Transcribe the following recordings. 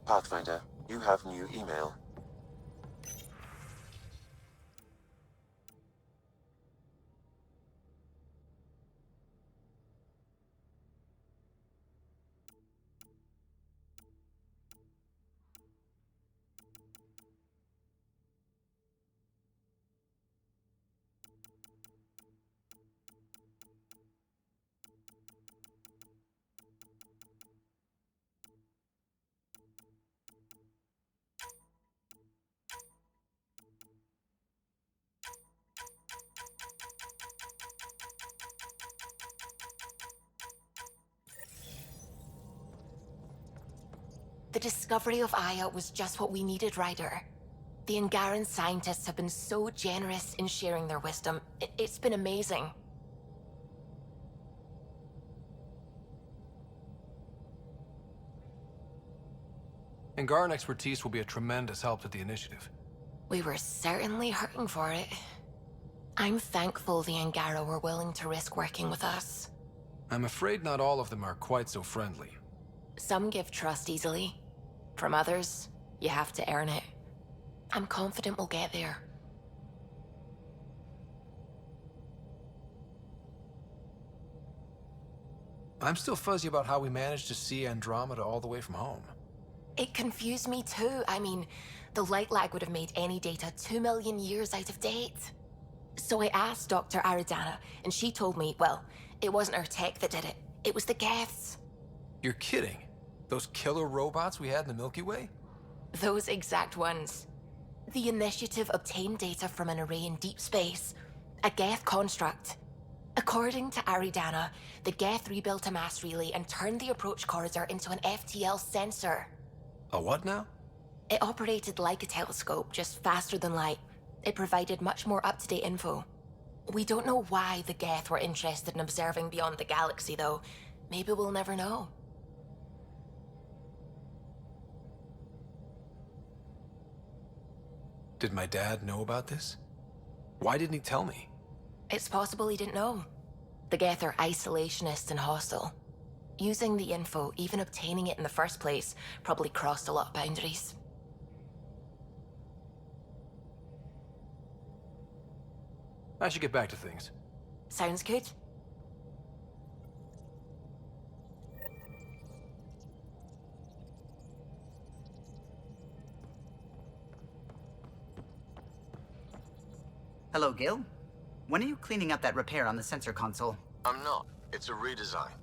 Pathfinder, you have new email. The discovery of Aya was just what we needed, Ryder. The Angaran scientists have been so generous in sharing their wisdom. It's been amazing. Angaran expertise will be a tremendous help to the initiative. We were certainly hurting for it. I'm thankful the Angara were willing to risk working with us. I'm afraid not all of them are quite so friendly. Some give trust easily. From others, you have to earn it. I'm confident we'll get there. I'm still fuzzy about how we managed to see Andromeda all the way from home. It confused me too. I mean, the light lag would have made any data 2 million years out of date. So I asked Dr. Aridana, and she told me, well, it wasn't our tech that did it. It was the Geths. You're kidding? Those killer robots we had in the Milky Way? Those exact ones. The initiative obtained data from an array in deep space, a Geth construct. According to Aridana, the Geth rebuilt a mass relay and turned the approach corridor into an FTL sensor. A what now? It operated like a telescope, just faster than light. It provided much more up-to-date info. We don't know why the Geth were interested in observing beyond the galaxy, though. Maybe we'll never know. Did my dad know about this? Why didn't he tell me? It's possible he didn't know. The Geth are isolationist and hostile. Using the info, even obtaining it in the first place, probably crossed a lot of boundaries. I should get back to things. Sounds good. Hello, Gil. When are you cleaning up that repair on the sensor console? I'm not. It's a redesign.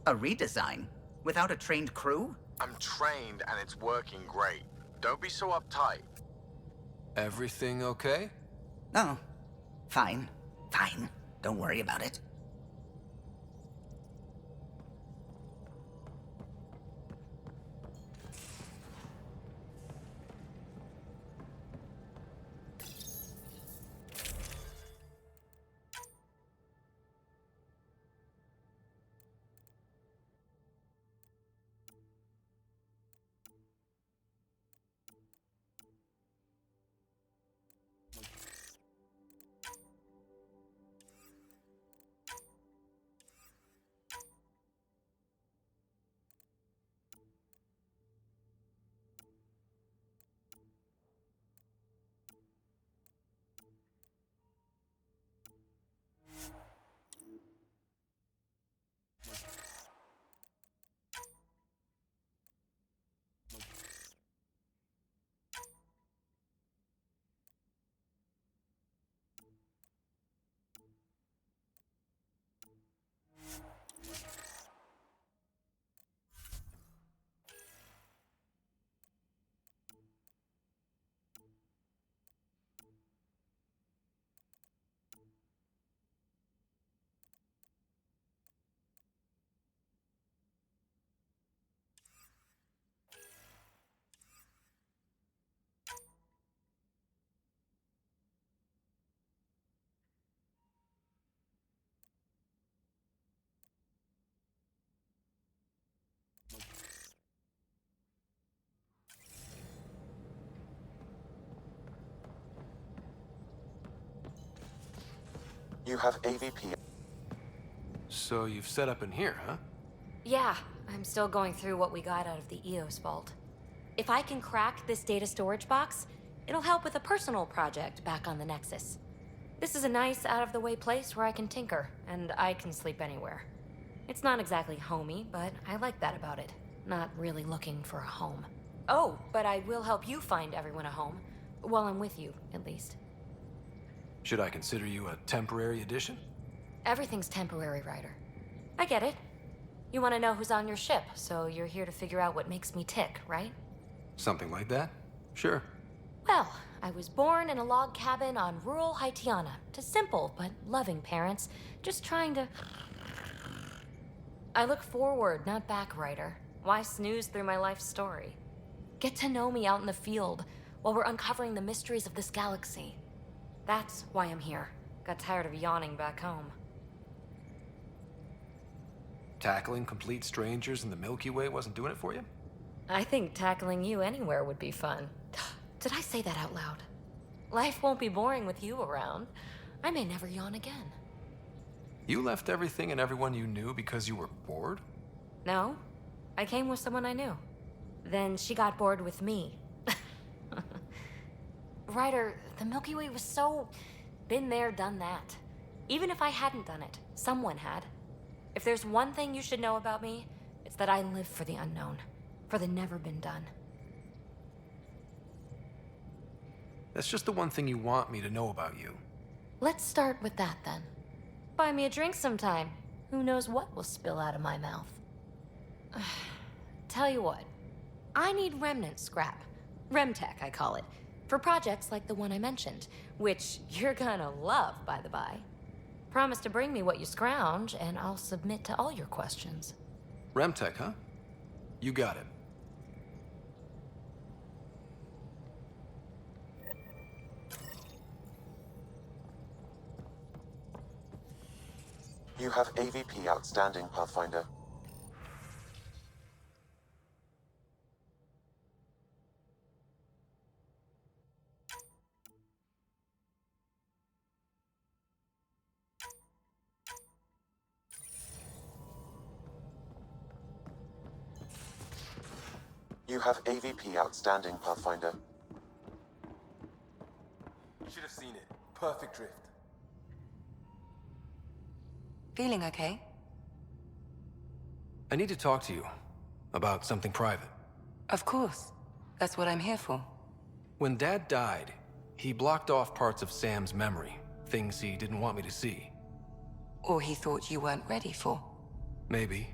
A redesign? Without a trained crew? I'm trained and it's working great. Don't be so uptight. Everything okay? Oh, fine. Fine. Don't worry about it. You have AVP. So you've set up in here, huh? Yeah, I'm still going through what we got out of the Eos vault. If I can crack this data storage box, it'll help with a personal project back on the Nexus. This is a nice, out-of-the-way place where I can tinker, and I can sleep anywhere. It's not exactly homey, but I like that about it. Not really looking for a home. Oh, but I will help you find everyone a home. While I'm with you, at least. Should I consider you a temporary addition? Everything's temporary, Ryder. I get it. You want to know who's on your ship, so you're here to figure out what makes me tick, right? Something like that? Sure. Well, I was born in a log cabin on rural Haitiana to simple but loving parents, just trying to... I look forward, not back, Ryder. Why snooze through my life story? Get to know me out in the field while we're uncovering the mysteries of this galaxy. That's why I'm here. Got tired of yawning back home. Tackling complete strangers in the Milky Way wasn't doing it for you? I think tackling you anywhere would be fun. Did I say that out loud? Life won't be boring with you around. I may never yawn again. You left everything and everyone you knew because you were bored? No, I came with someone I knew. Then she got bored with me. Ryder, the Milky Way was so... been there, done that. Even if I hadn't done it, someone had. If there's one thing you should know about me, it's that I live for the unknown. For the never been done. That's just the one thing you want me to know about you. Let's start with that then. Buy me a drink sometime. Who knows what will spill out of my mouth. Tell you what, I need remnant scrap. Remtech, I call it. For projects like the one I mentioned, which you're gonna love, by the by. Promise to bring me what you scrounge, and I'll submit to all your questions. Remtech, huh? You got it. You have AVP outstanding, Pathfinder. You have AVP outstanding, Pathfinder. Should have seen it. Perfect drift. Feeling okay? I need to talk to you about something private. Of course. That's what I'm here for. When Dad died, he blocked off parts of Sam's memory, things he didn't want me to see. Or he thought you weren't ready for. Maybe.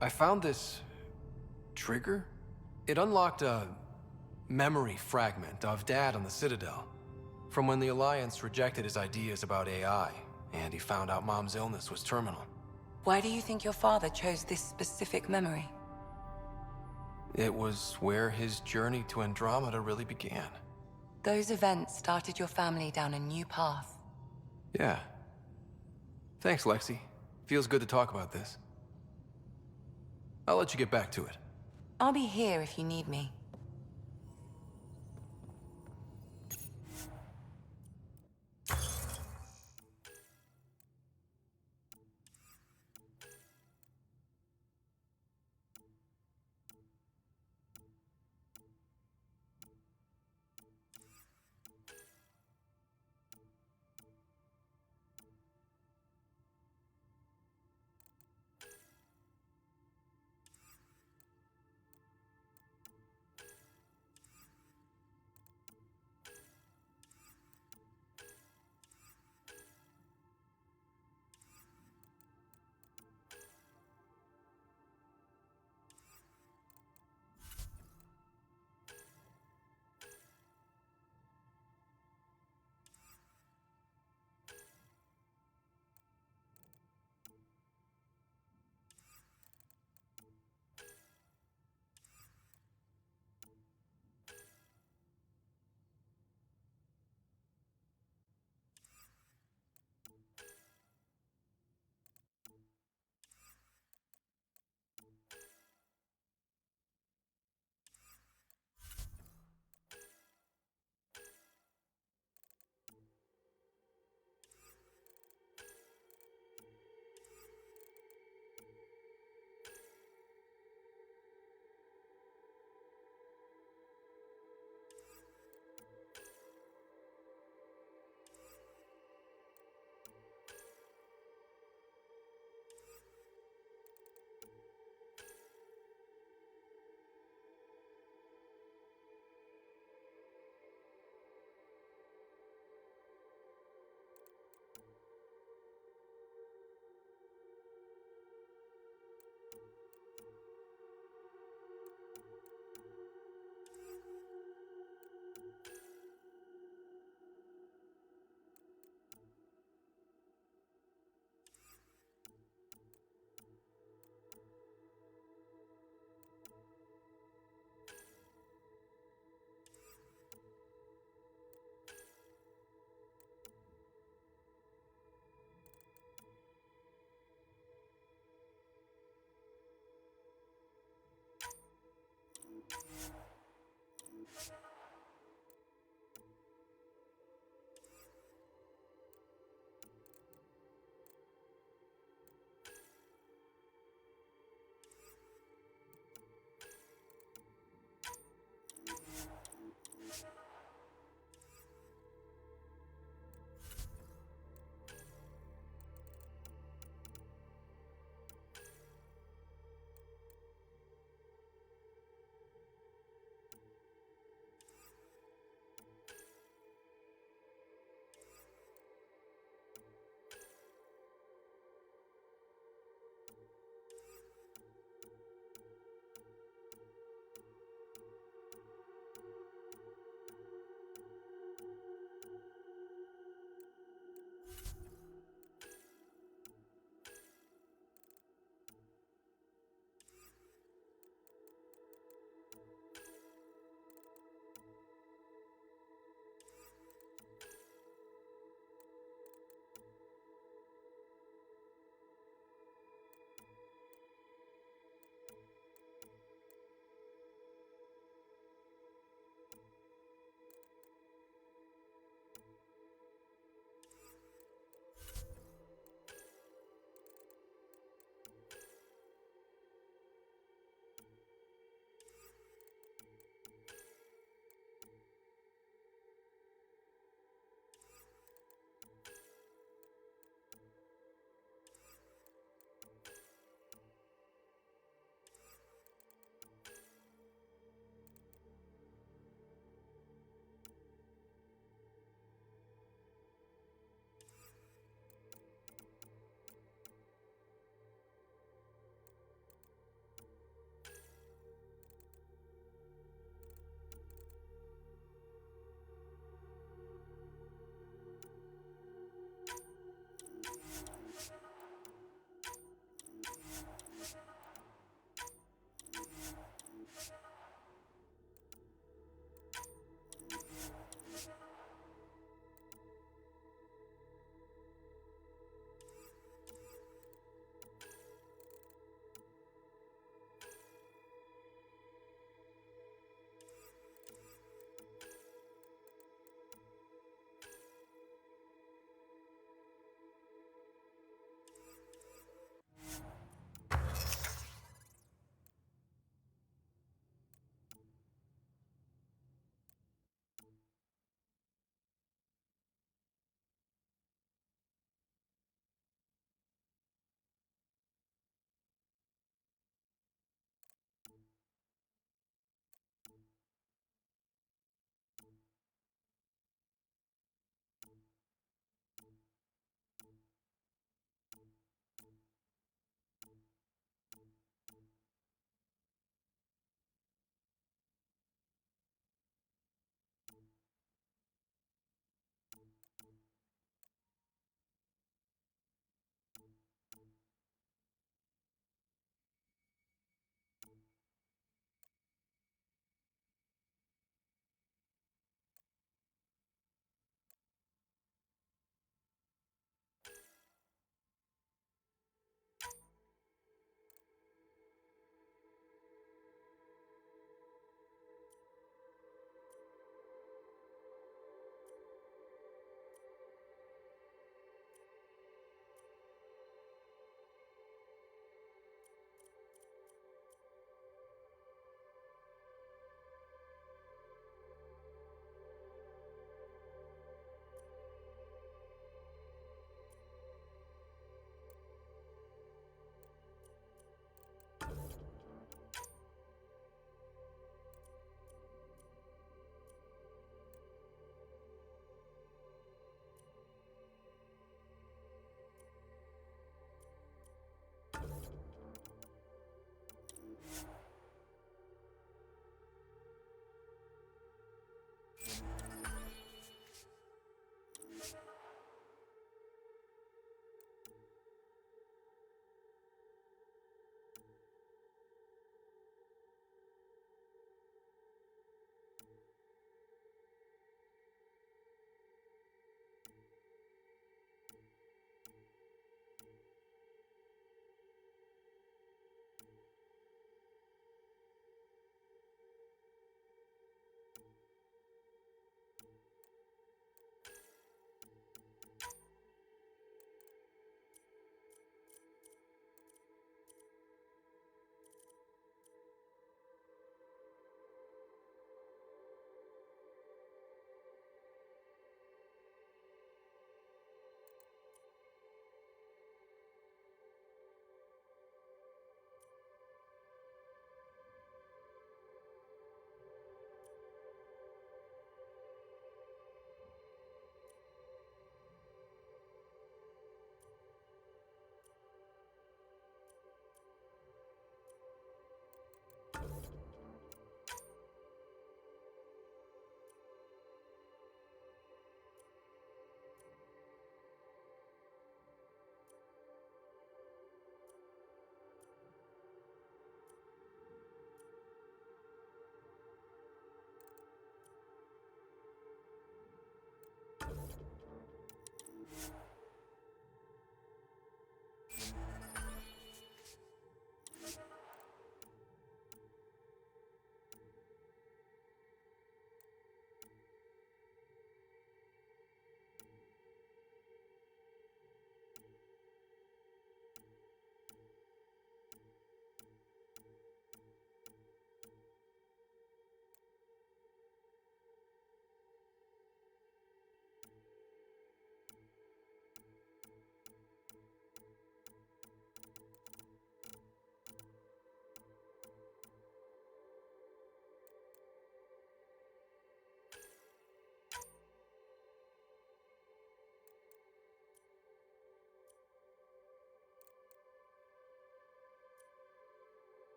I found this... trigger? It unlocked a memory fragment of Dad on the Citadel, from when the Alliance rejected his ideas about AI, and he found out Mom's illness was terminal. Why do you think your father chose this specific memory? It was where his journey to Andromeda really began. Those events started your family down a new path. Yeah. Thanks, Lexi. Feels good to talk about this. I'll let you get back to it. I'll be here if you need me.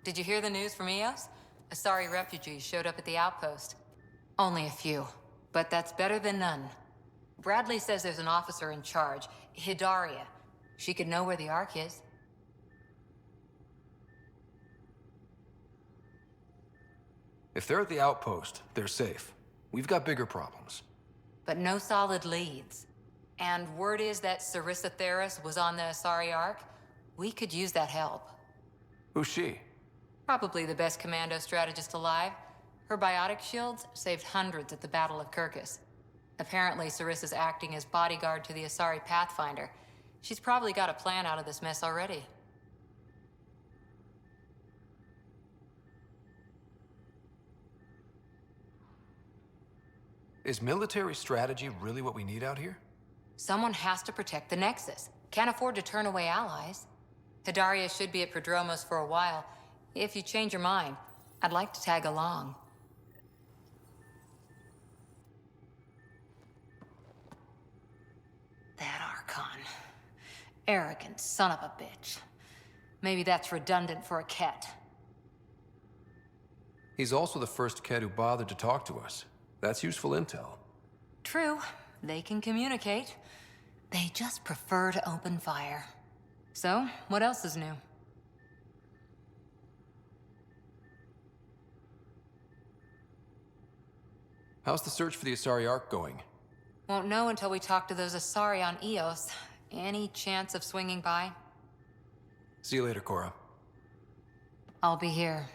Did you hear the news from Eos? Asari refugees showed up at the outpost. Only a few, but that's better than none. Bradley says there's an officer in charge, Hidaria. She could know where the Ark is. If they're at the outpost, they're safe. We've got bigger problems. But no solid leads. And word is that Sarissa Theris was on the Asari Ark. We could use that help. Who's she? Probably the best commando strategist alive. Her biotic shields saved hundreds at the Battle of Kirkus. Apparently, Sarissa's acting as bodyguard to the Asari Pathfinder. She's probably got a plan out of this mess already. Is military strategy really what we need out here? Someone has to protect the Nexus. Can't afford to turn away allies. Hidaria should be at Prodromos for a while. If you change your mind, I'd like to tag along. That Archon. Arrogant son of a bitch. Maybe that's redundant for a Ket. He's also the first kid who bothered to talk to us. That's useful intel. True, they can communicate. They just prefer to open fire. So, what else is new? How's the search for the Asari Ark going? Won't know until we talk to those Asari on Eos. Any chance of swinging by? See you later, Cora. I'll be here.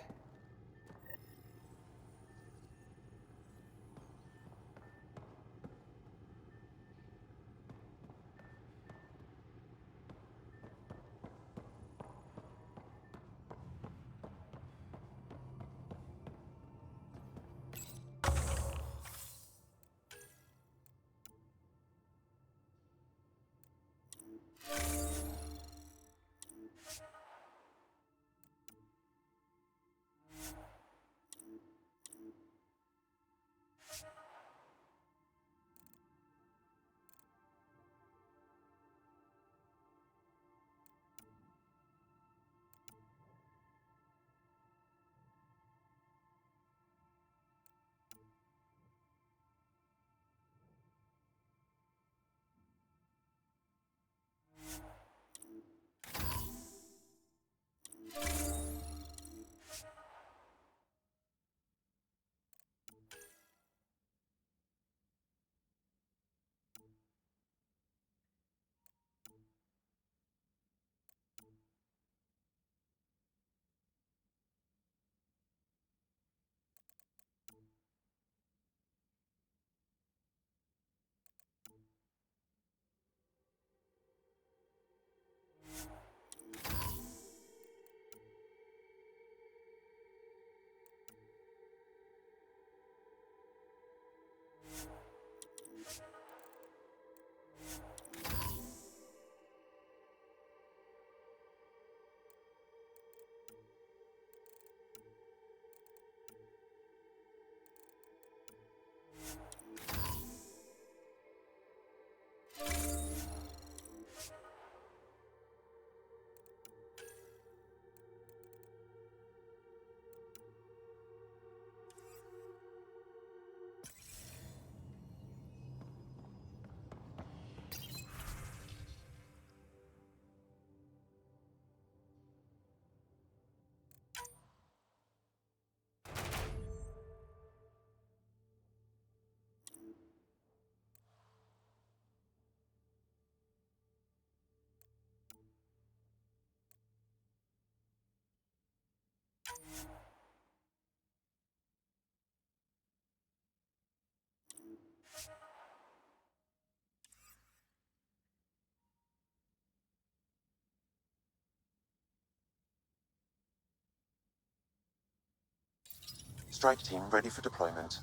Strike team ready for deployment.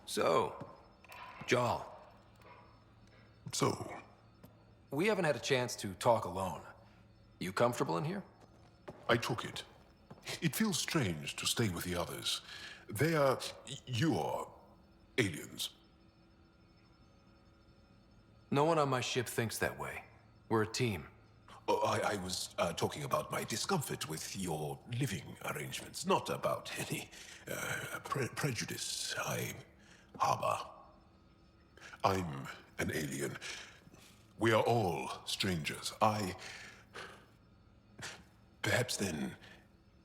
So, Jarl, So, we haven't had a chance to talk alone. You comfortable in here? I took it. It feels strange to stay with the others. They are... you are... aliens. No one on my ship thinks that way. We're a team. Oh, I was talking about my discomfort with your living arrangements, not about any prejudice I harbor. I'm an alien. We are all strangers. Perhaps then,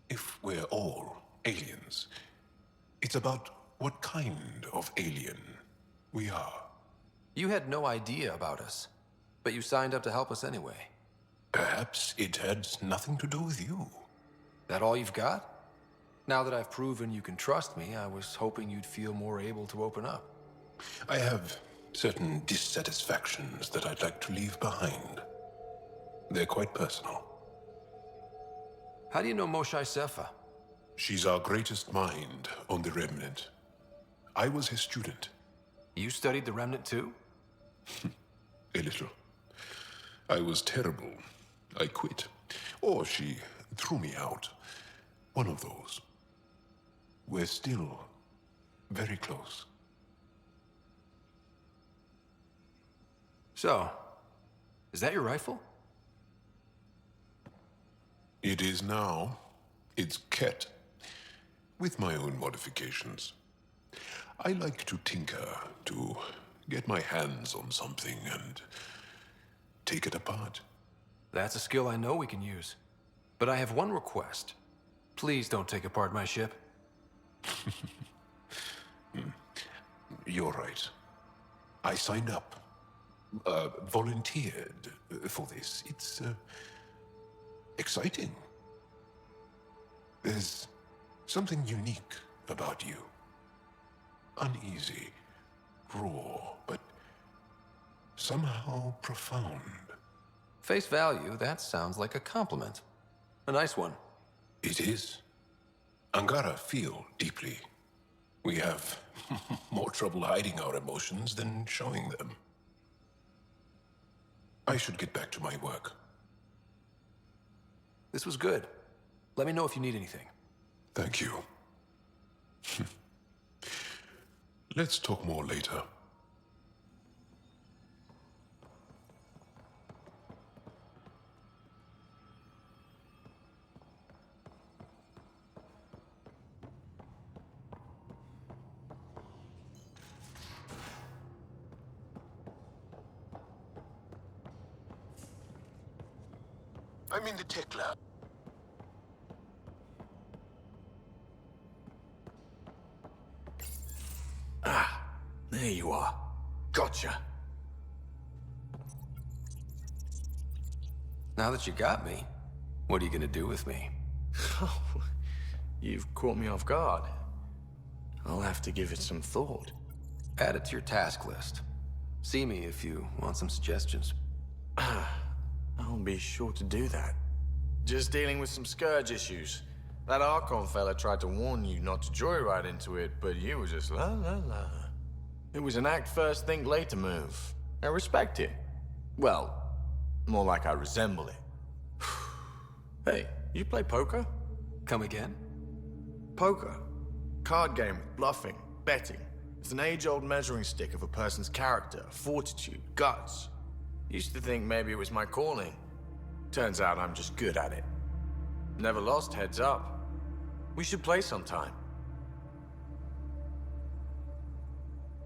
if we're all aliens, it's about what kind of alien we are. You had no idea about us, but you signed up to help us anyway. Perhaps it had nothing to do with you. That all you've got? Now that I've proven you can trust me, I was hoping you'd feel more able to open up. I have certain dissatisfactions that I'd like to leave behind. They're quite personal. How do you know Moshae Sefa? She's our greatest mind on the Remnant. I was his student. You studied the Remnant too? A little. I was terrible. I quit. Or she threw me out. One of those. We're still very close. So, is that your rifle? It is now. It's Ket. With my own modifications. I like to tinker, to get my hands on something and take it apart. That's a skill I know we can use. But I have one request. Please don't take apart my ship. You're right. I signed up. Volunteered for this. It's exciting. There's something unique about you. Uneasy, raw, but somehow profound. Face value, that sounds like a compliment. A nice one. It is. Angara feel deeply. We have more trouble hiding our emotions than showing them. I should get back to my work. This was good. Let me know if you need anything. Thank you. Let's talk more later. I'm in the tech lab. There you are. Gotcha. Now that you got me, what are you gonna do with me? You've caught me off guard. I'll have to give it some thought. Add it to your task list. See me if you want some suggestions. I'll be sure to do that. Just dealing with some Scourge issues. That Archon fella tried to warn you not to joyride into it, but you were just la la la. It was an act first, think later move. I respect it. Well, more like I resemble it. Hey, you play poker? Come again? Poker. Card game with bluffing, betting. It's an age-old measuring stick of a person's character, fortitude, guts. Used to think maybe it was my calling. Turns out I'm just good at it. Never lost, heads up. We should play sometime.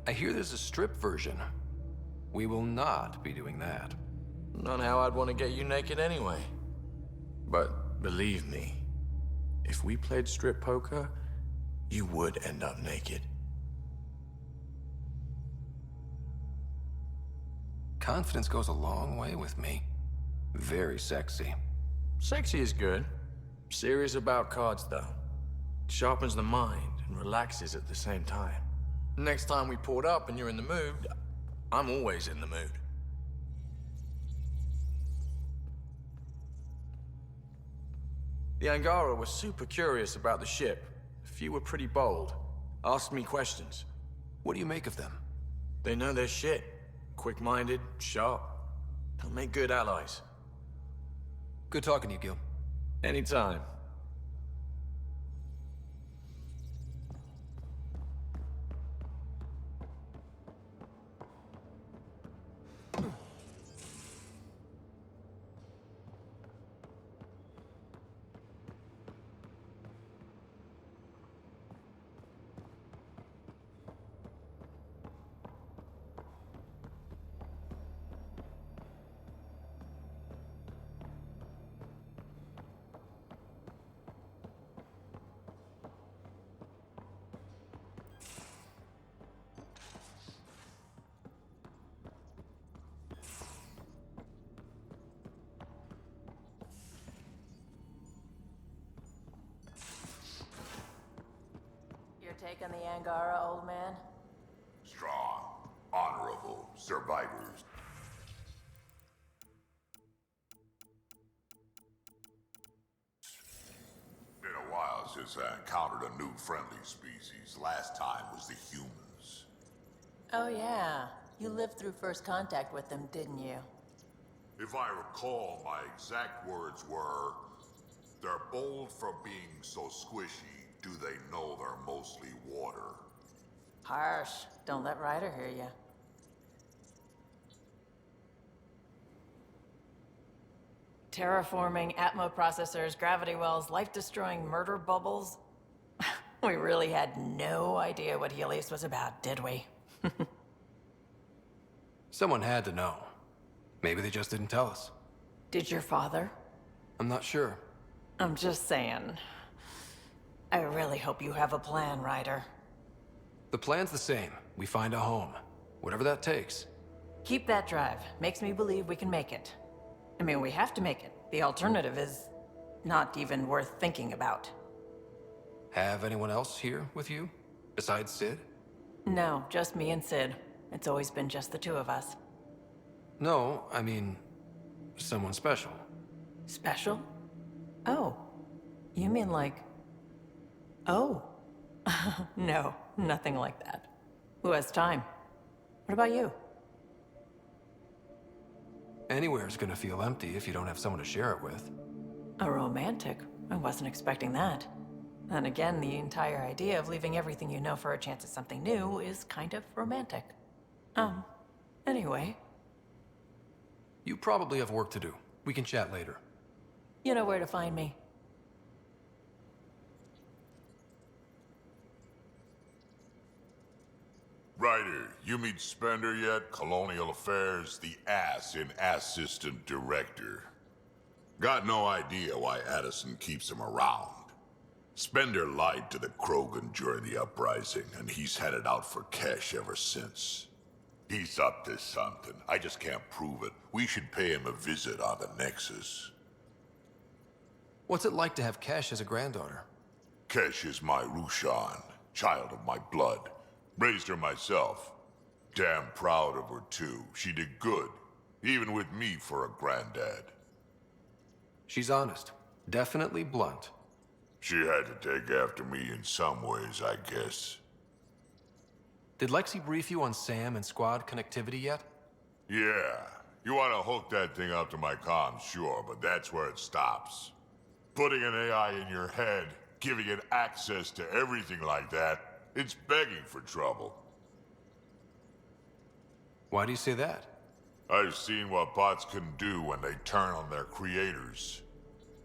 I hear there's a strip version. We will not be doing that. Not how I'd want to get you naked anyway. But believe me, if we played strip poker, you would end up naked. Confidence goes a long way with me. Very sexy. Sexy is good. Serious about cards, though. Sharpens the mind and relaxes at the same time. Next time we port up and you're in the mood, I'm always in the mood. The Angara was super curious about the ship. A few were pretty bold. Asked me questions. What do you make of them? They know their shit. Quick-minded, sharp. They'll make good allies. Good talking to you, Gil. Anytime. Your take on the Angara, old man? Strong, honorable survivors. Been a while since I encountered a new friendly species. Last time was the humans. Oh yeah, you lived through first contact with them, didn't you? If I recall, my exact words were, "They're bold for being so squishy. Do they know they're mostly water?" Harsh. Don't let Ryder hear you. Terraforming, Atmo processors, gravity wells, life-destroying murder bubbles. We really had no idea what Helios was about, did we? Someone had to know. Maybe they just didn't tell us. Did your father? I'm not sure. I'm just saying. I really hope you have a plan, Ryder. The plan's the same. We find a home. Whatever that takes. Keep that drive. Makes me believe we can make it. I mean, we have to make it. The alternative is not even worth thinking about. Have anyone else here with you? Besides Sid? No, just me and Sid. It's always been just the two of us. No, I mean, someone special. Special? Oh. You mean like... Oh. No, nothing like that. Who has time? What about you? Anywhere's gonna feel empty if you don't have someone to share it with. A romantic? I wasn't expecting that. Then again, the entire idea of leaving everything you know for a chance at something new is kind of romantic. Anyway. You probably have work to do. We can chat later. You know where to find me. Ryder, you meet Spender yet? Colonial Affairs, the ass in Assistant Director. Got no idea why Addison keeps him around. Spender lied to the Krogan during the uprising, and he's headed out for cash ever since. He's up to something. I just can't prove it. We should pay him a visit on the Nexus. What's it like to have Kesh as a granddaughter? Kesh is my Rushan, child of my blood. Raised her myself. Damn proud of her, too. She did good, even with me for a granddad. She's honest. Definitely blunt. She had to take after me in some ways, I guess. Did Lexi brief you on Sam and squad connectivity yet? Yeah. You want to hook that thing up to my comms, sure, but that's where it stops. Putting an AI in your head, giving it access to everything like that, it's begging for trouble. Why do you say that? I've seen what bots can do when they turn on their creators.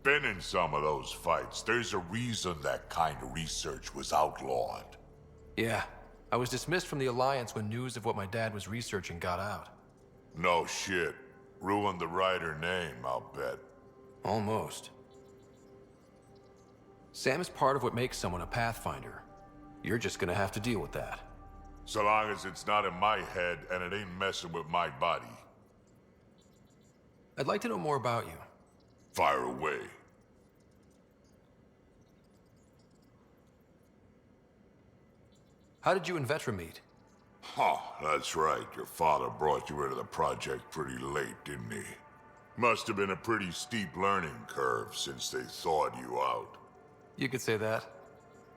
Been in some of those fights. There's a reason that kind of research was outlawed. Yeah. I was dismissed from the Alliance when news of what my dad was researching got out. No shit. Ruined the Ryder name, I'll bet. Almost. Sam is part of what makes someone a Pathfinder. You're just gonna have to deal with that. So long as it's not in my head and it ain't messing with my body. I'd like to know more about you. Fire away. How did you and Vetra meet? Huh, that's right. Your father brought you into the project pretty late, didn't he? Must have been a pretty steep learning curve since they thawed you out. You could say that.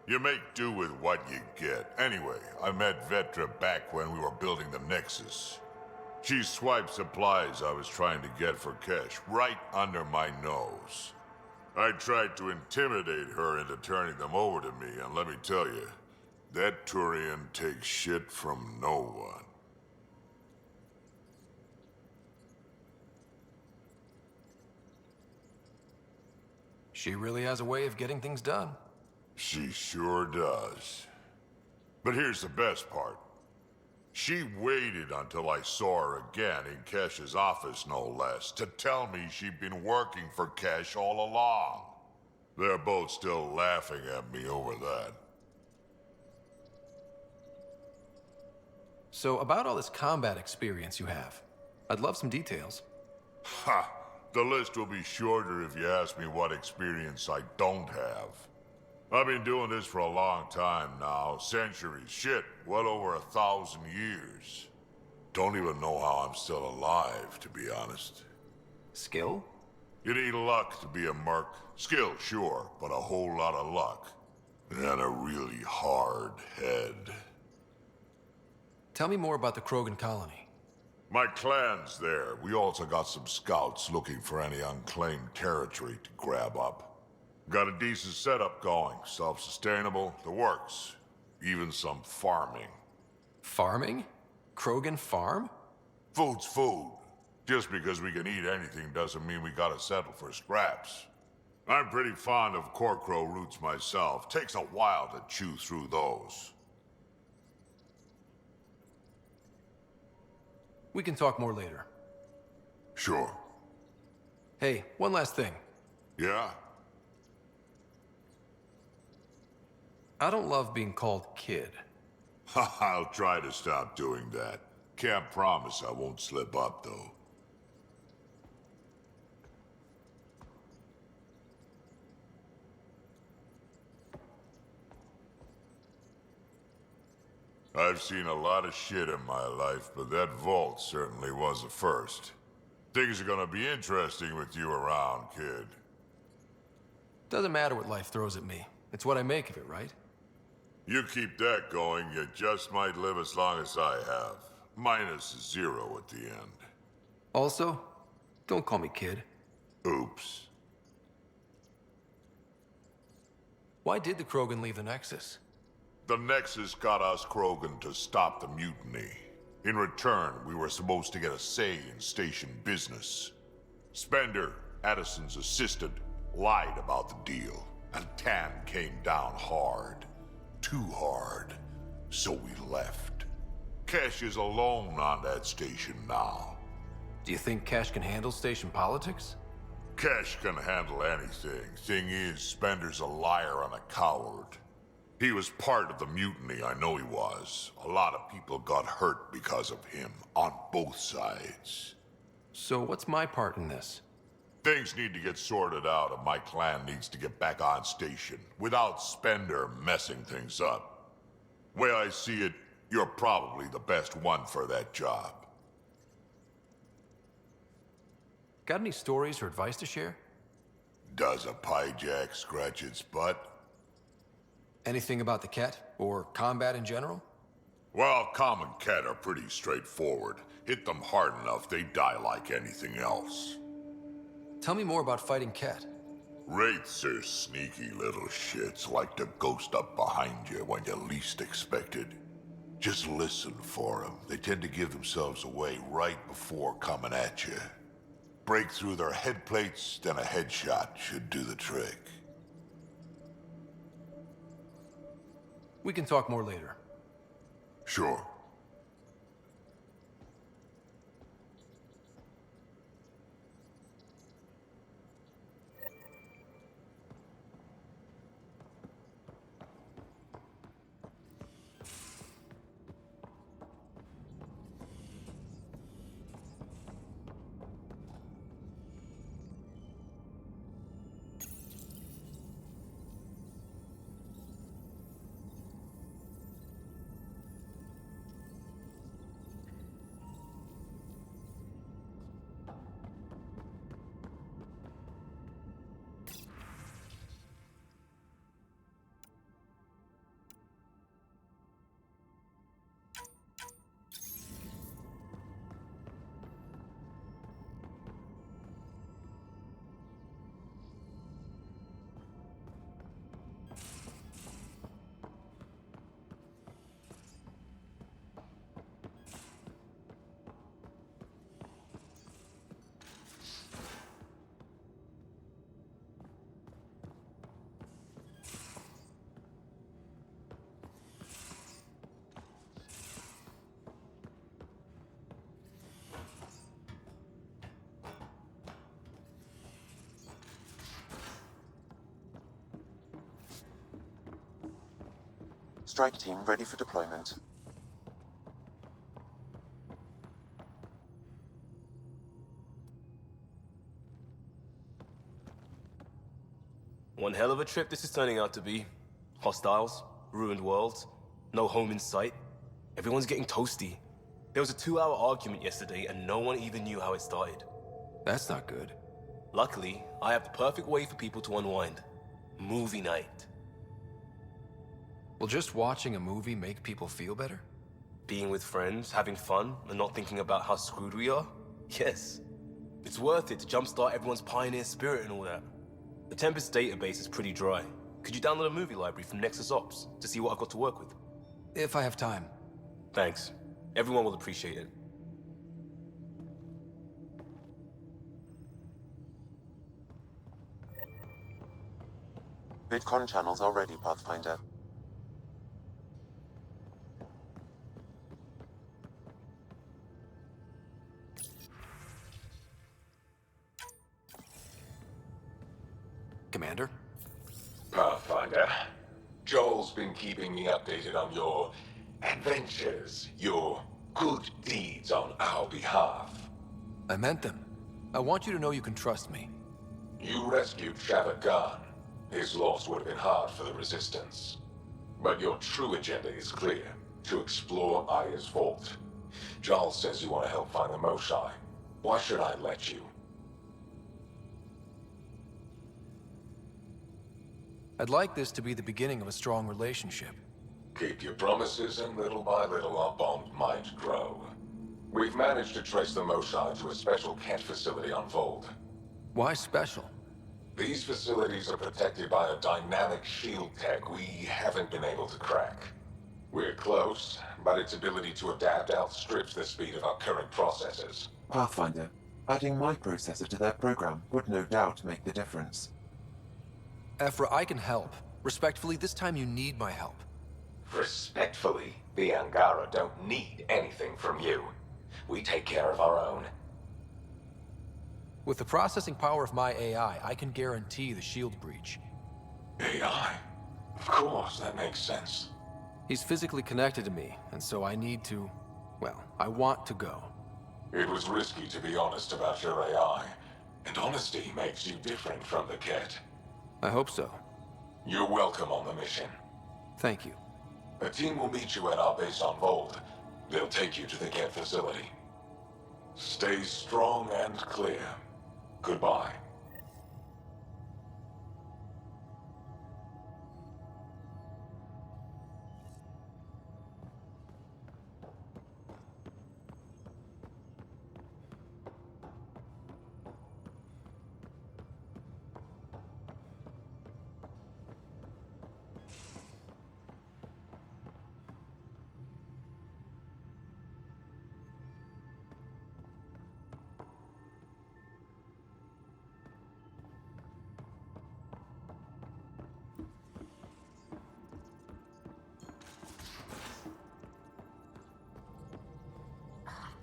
You make do with what you get. Anyway, I met Vetra back when we were building the Nexus. She swiped supplies I was trying to get for Kesh right under my nose. I tried to intimidate her into turning them over to me, and let me tell you, that Turian takes shit from no one. She really has a way of getting things done. She sure does. But here's the best part. She waited until I saw her again in Kesh's office, no less, to tell me she'd been working for Kesh all along. They're both still laughing at me over that. So, about all this combat experience you have, I'd love some details. Ha! The list will be shorter if you ask me what experience I don't have. I've been doing this for a long time now, centuries, shit, well over 1,000 years. Don't even know how I'm still alive, to be honest. Skill? You need luck to be a merc. Skill, sure, but a whole lot of luck. And a really hard head. Tell me more about the Krogan colony. My clan's there. We also got some scouts looking for any unclaimed territory to grab up. Got a decent setup going. Self-sustainable, the works. Even some farming. Farming? Krogan farm? Food's food. Just because we can eat anything doesn't mean we gotta settle for scraps. I'm pretty fond of Corcrow roots myself. Takes a while to chew through those. We can talk more later. Sure. Hey, one last thing. Yeah? I don't love being called kid. I'll try to stop doing that. Can't promise I won't slip up, though. I've seen a lot of shit in my life, but that vault certainly was a first. Things are gonna be interesting with you around, kid. Doesn't matter what life throws at me. It's what I make of it, right? You keep that going, you just might live as long as I have. Minus 0 at the end. Also, don't call me kid. Oops. Why did the Krogan leave the Nexus? The Nexus got us Krogan to stop the mutiny. In return, we were supposed to get a say in station business. Spender, Addison's assistant, lied about the deal, and Tan came down hard. Too hard. So we left. Kesh is alone on that station now. Do you think Cash can handle station politics? Kesh can handle anything. Thing is, Spender's a liar and a coward. He was part of the mutiny, I know he was. A lot of people got hurt because of him, on both sides. So what's my part in this? Things need to get sorted out, and my clan needs to get back on station, without Spender messing things up. Way I see it, you're probably the best one for that job. Got any stories or advice to share? Does a piejack scratch its butt? Anything about the Ket, or combat in general? Well, common Ket are pretty straightforward. Hit them hard enough, they die like anything else. Tell me more about fighting Ket. Wraiths are sneaky little shits, like to ghost up behind you when you least expect it. Just listen for them. They tend to give themselves away right before coming at you. Break through their head plates, then a headshot should do the trick. We can talk more later. Sure. Strike team ready for deployment. One hell of a trip this is turning out to be. Hostiles, ruined worlds, no home in sight. Everyone's getting toasty. There was a 2-hour argument yesterday and no one even knew how it started. That's not good. Luckily, I have the perfect way for people to unwind. Movie night. Will just watching a movie make people feel better? Being with friends, having fun, and not thinking about how screwed we are? Yes. It's worth it to jumpstart everyone's pioneer spirit and all that. The Tempest database is pretty dry. Could you download a movie library from Nexus Ops to see what I've got to work with? If I have time. Thanks. Everyone will appreciate it. VidCon channels are ready, Pathfinder. Commander? Pathfinder, Joel's been keeping me updated on your adventures, your good deeds on our behalf. I meant them. I want you to know you can trust me. You rescued Shavad Khan. His loss would have been hard for the Resistance. But your true agenda is clear, to explore Aya's vault. Joel says you want to help find the Moshae. Why should I let you? I'd like this to be the beginning of a strong relationship. Keep your promises, and little by little our bond might grow. We've managed to trace the Moshae to a special Kent facility on Vold. Why special? These facilities are protected by a dynamic shield tech we haven't been able to crack. We're close, but its ability to adapt outstrips the speed of our current processors. Pathfinder, adding my processor to their program would no doubt make the difference. Ephra, I can help. Respectfully, this time you need my help. Respectfully, the Angara don't need anything from you. We take care of our own. With the processing power of my AI, I can guarantee the shield breach. AI? Of course, that makes sense. He's physically connected to me, and so I need to... well, I want to go. It was risky to be honest about your AI, and honesty makes you different from the Ket. I hope so. You're welcome on the mission. Thank you. A team will meet you at our base on Vold. They'll take you to the Ket facility. Stay strong and clear. Goodbye.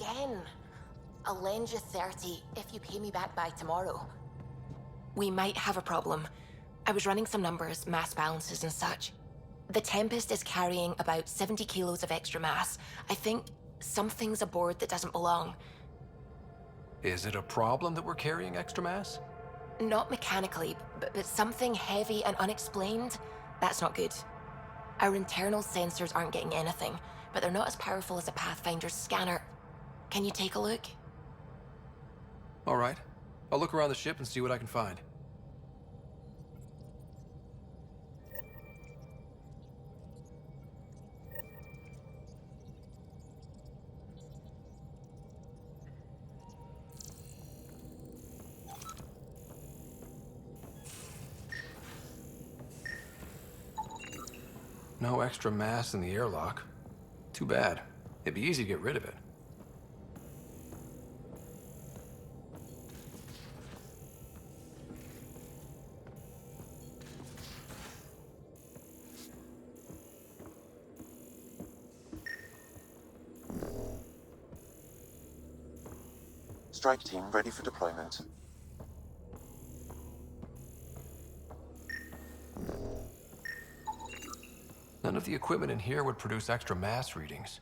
Again. I'll lend you 30 if you pay me back by tomorrow. We might have a problem. I was running some numbers, mass balances and such. The Tempest is carrying about 70 kilos of extra mass. I think something's aboard that doesn't belong. Is it a problem that we're carrying extra mass? Not mechanically, but something heavy and unexplained. That's not good. Our internal sensors aren't getting anything, but they're not as powerful as a Pathfinder's scanner. Can you take a look? All right. I'll look around the ship and see what I can find. No extra mass in the airlock. Too bad. It'd be easy to get rid of it. Strike team ready for deployment. None of the equipment in here would produce extra mass readings.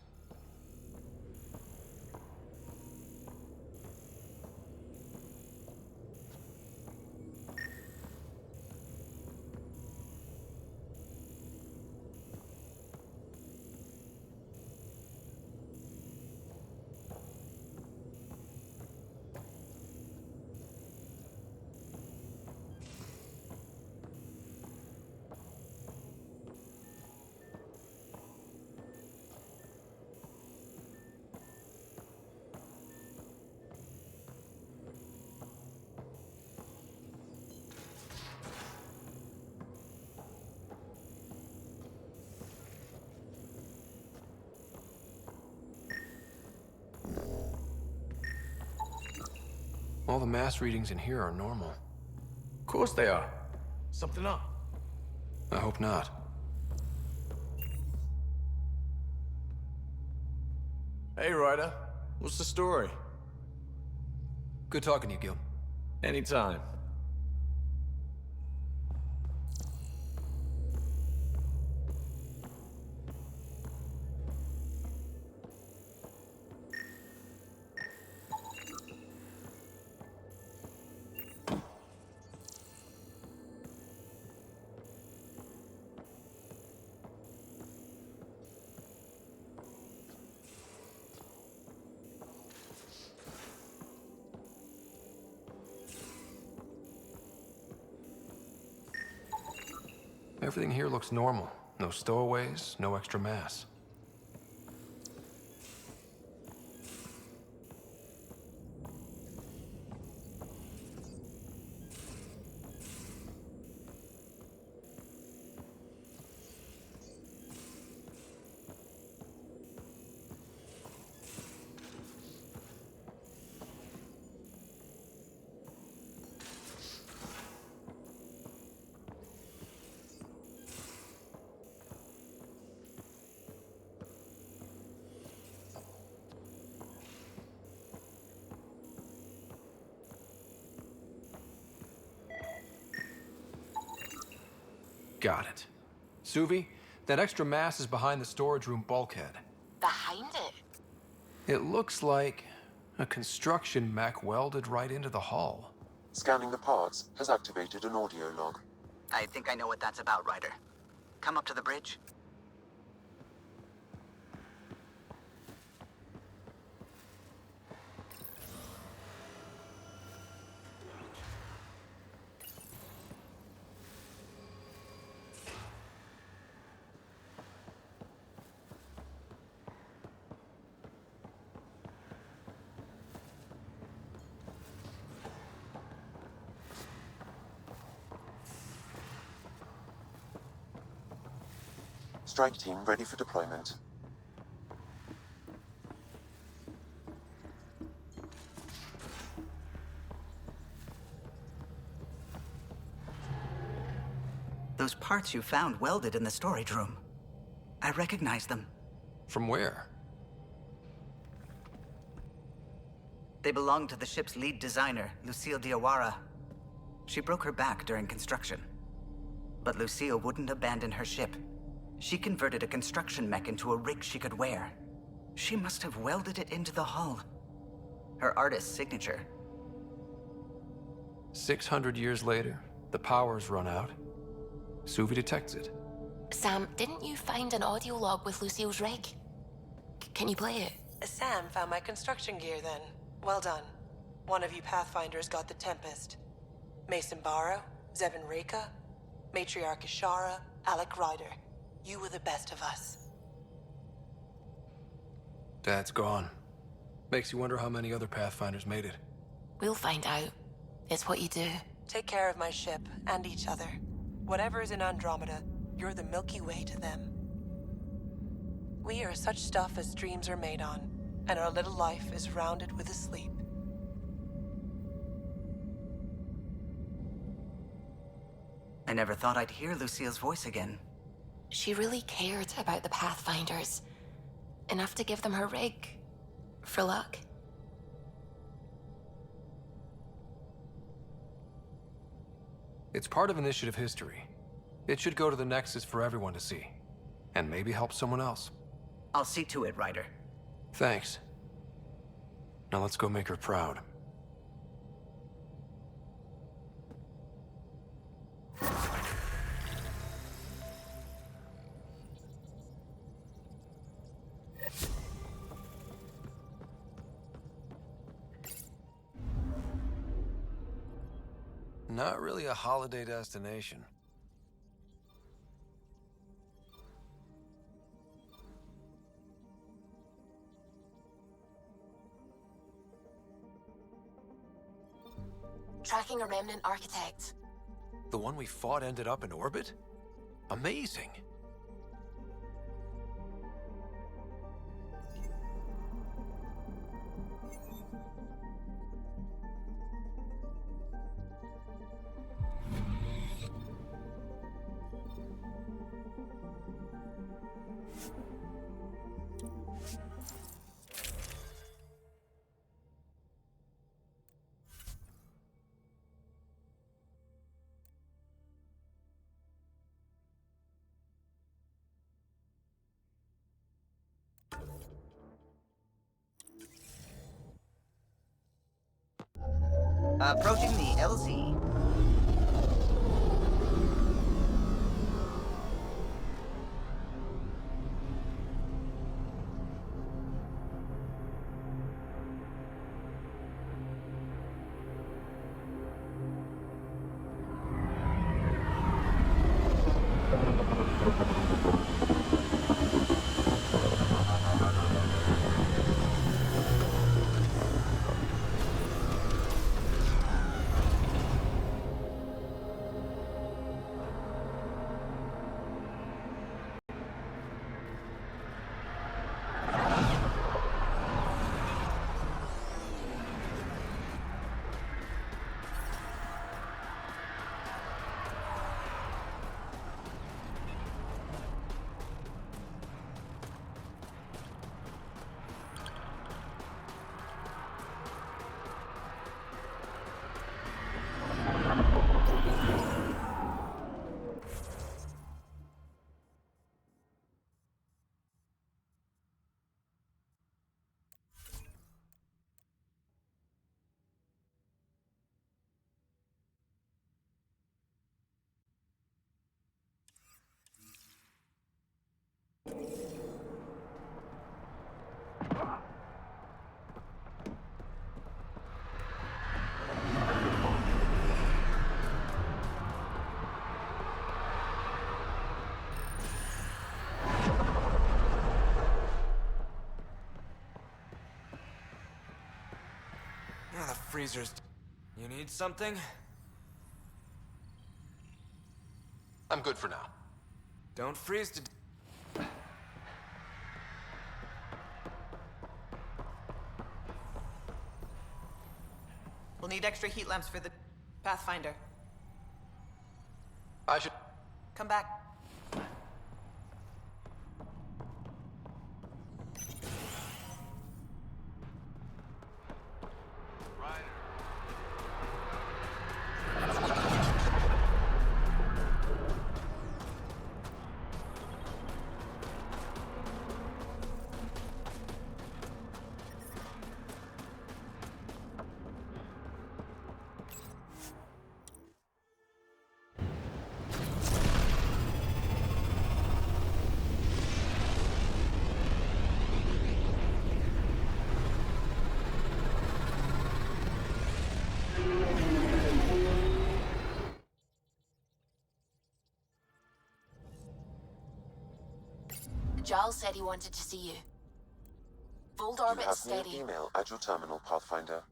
All the mass readings in here are normal. Of course they are. Something up. I hope not. Hey, Ryder. What's the story? Good talking to you, Gil. Anytime. Everything here looks normal. No stowaways, no extra mass. Got it. Suvi, that extra mass is behind the storage room bulkhead. Behind it? It looks like a construction mech welded right into the hull. Scanning the parts has activated an audio log. I think I know what that's about, Ryder. Come up to the bridge. Strike team ready for deployment. Those parts you found welded in the storage room. I recognize them. From where? They belong to the ship's lead designer, Lucille Diawara. She broke her back during construction. But Lucille wouldn't abandon her ship. She converted a construction mech into a rig she could wear. She must have welded it into the hull. Her artist's signature. 600 years later, the power's run out. Suvi detects it. Sam, didn't you find an audio log with Lucille's rig? Can you play it? Sam found my construction gear then. Well done. One of you Pathfinders got the Tempest. Mason Barrow, Zevin Reka, Matriarch Ishara, Alec Ryder. You were the best of us. Dad's gone. Makes you wonder how many other Pathfinders made it. We'll find out. It's what you do. Take care of my ship and each other. Whatever is in Andromeda, you're the Milky Way to them. We are such stuff as dreams are made on, and our little life is rounded with a sleep. I never thought I'd hear Lucille's voice again. She really cared about the Pathfinders. Enough to give them her rig. For luck. It's part of Initiative history. It should go to the Nexus for everyone to see. And maybe help someone else. I'll see to it, Ryder. Thanks. Now let's go make her proud. Not really a holiday destination. Tracking a remnant architect. The one we fought ended up in orbit? Amazing. Approaching the LZ. Ah, the freezer's... You need something? I'm good for now. Don't freeze to... We'll need extra heat lamps for the Pathfinder. I should... Come back. Giles said he wanted to see you. Fold You orbit have steady. new email at your terminal, Pathfinder.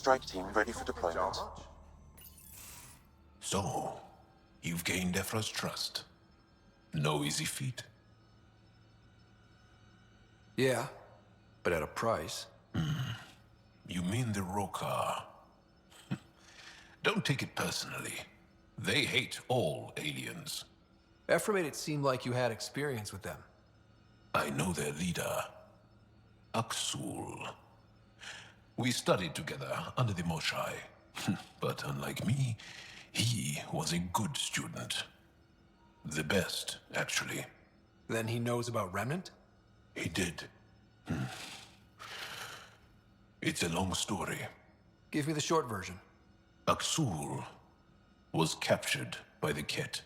strike team ready for deployment. So, you've gained Ephra's trust. No easy feat. Yeah, but at a price. You mean the Rokar? Don't take it personally. They hate all aliens. Ephra made it seem like you had experience with them. I know their leader, Aksul. We studied together under the Moshai. But unlike me, he was a good student. The best, actually. Then he knows about Remnant? He did. It's a long story. Give me the short version. Aksul was captured by the Ket.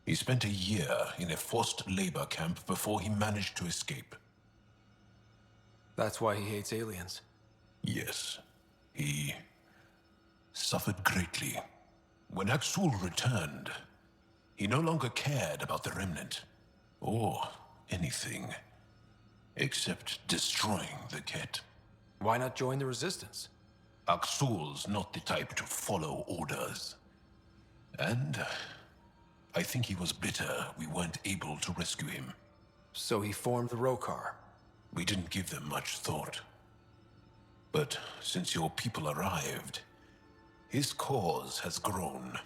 He spent a year in a forced labor camp before he managed to escape. That's why he hates aliens. Yes, he suffered greatly. When Aksul returned, he no longer cared about the Remnant, or anything, except destroying the Ket. Why not join the Resistance? Aksul's not the type to follow orders. And I think he was bitter we weren't able to rescue him. So he formed the Rokar. We didn't give them much thought. But since your people arrived, his cause has grown.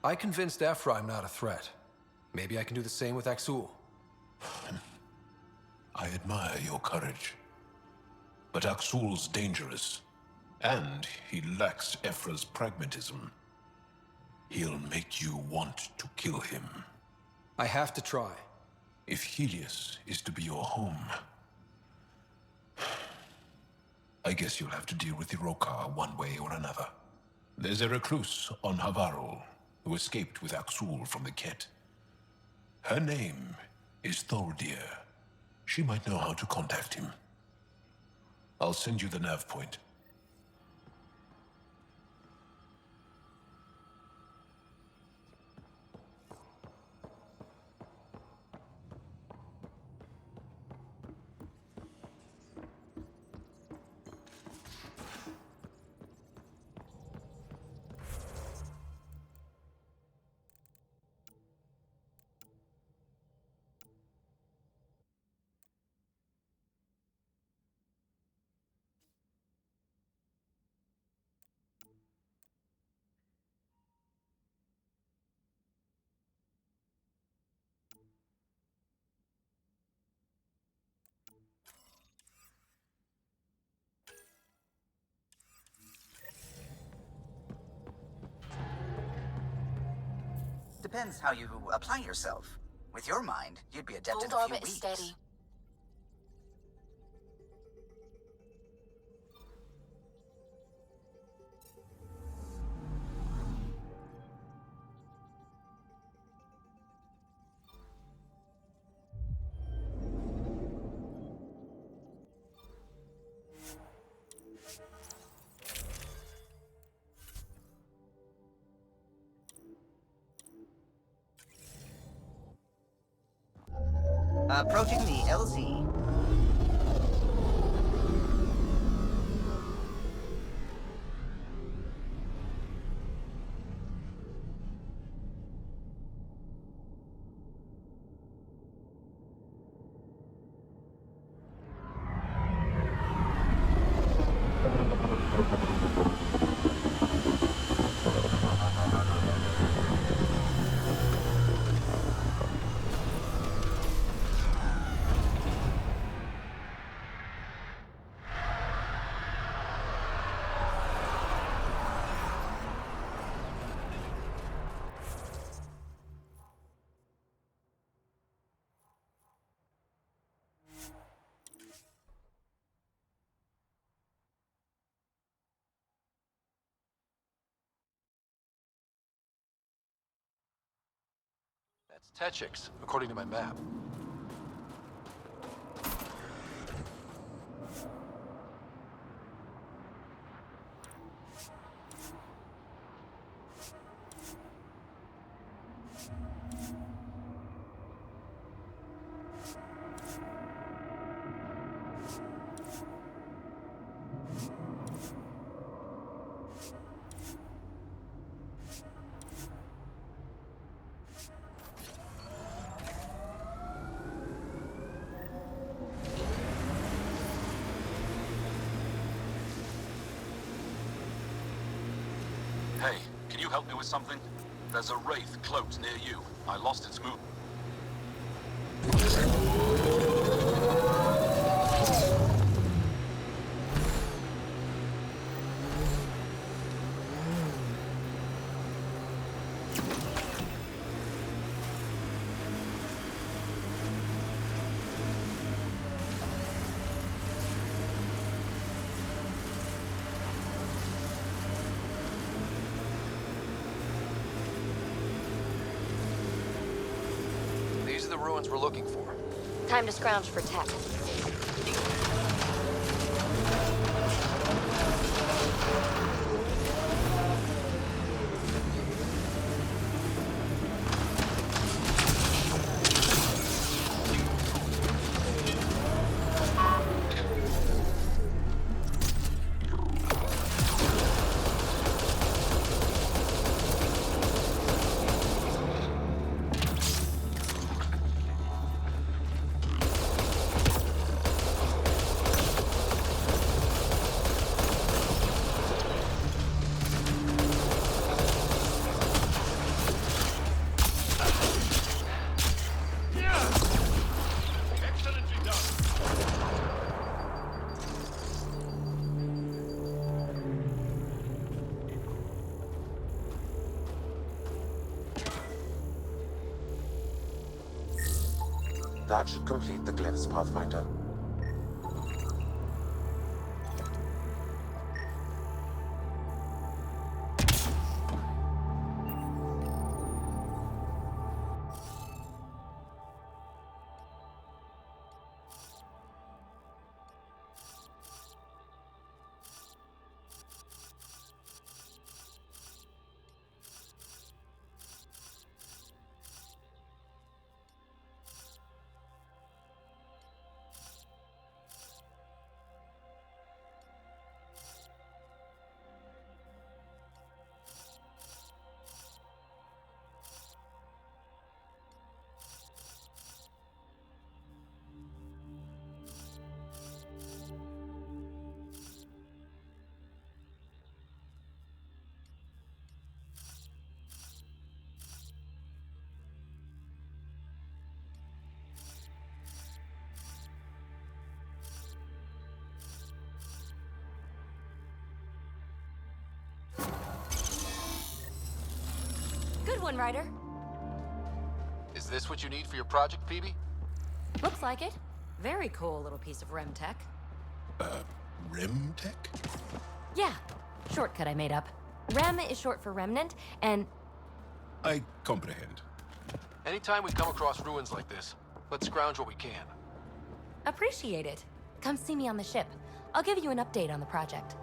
I convinced Ephra I'm not a threat. Maybe I can do the same with Aksul. I admire your courage. But Aksul's dangerous, and he lacks Ephra's pragmatism. He'll make you want to kill him. I have to try. If Helios is to be your home, I guess you'll have to deal with the Rokar one way or another. There's a recluse on Havarul who escaped with Aksul from the Ket. Her name is Thordir. She might know how to contact him. I'll send you the nav point. Depends how you apply yourself. With your mind, you'd be adept in Hold a few orbit weeks. steady. Approaching the LZ. That's Techix, according to my map. Hey, can you help me with something? There's a wraith cloaked near you. I lost its move. These are the ruins we're looking for. Time to scrounge for tech. That should complete the glyphs, Pathfinder. Good one, Ryder. Is this what you need for your project, Phoebe? Looks like it. Very cool little piece of REM tech. REM tech? Yeah, shortcut I made up. REM is short for remnant, and... I comprehend. Anytime we come across ruins like this, let's scrounge what we can. Appreciate it. Come see me on the ship. I'll give you an update on the project.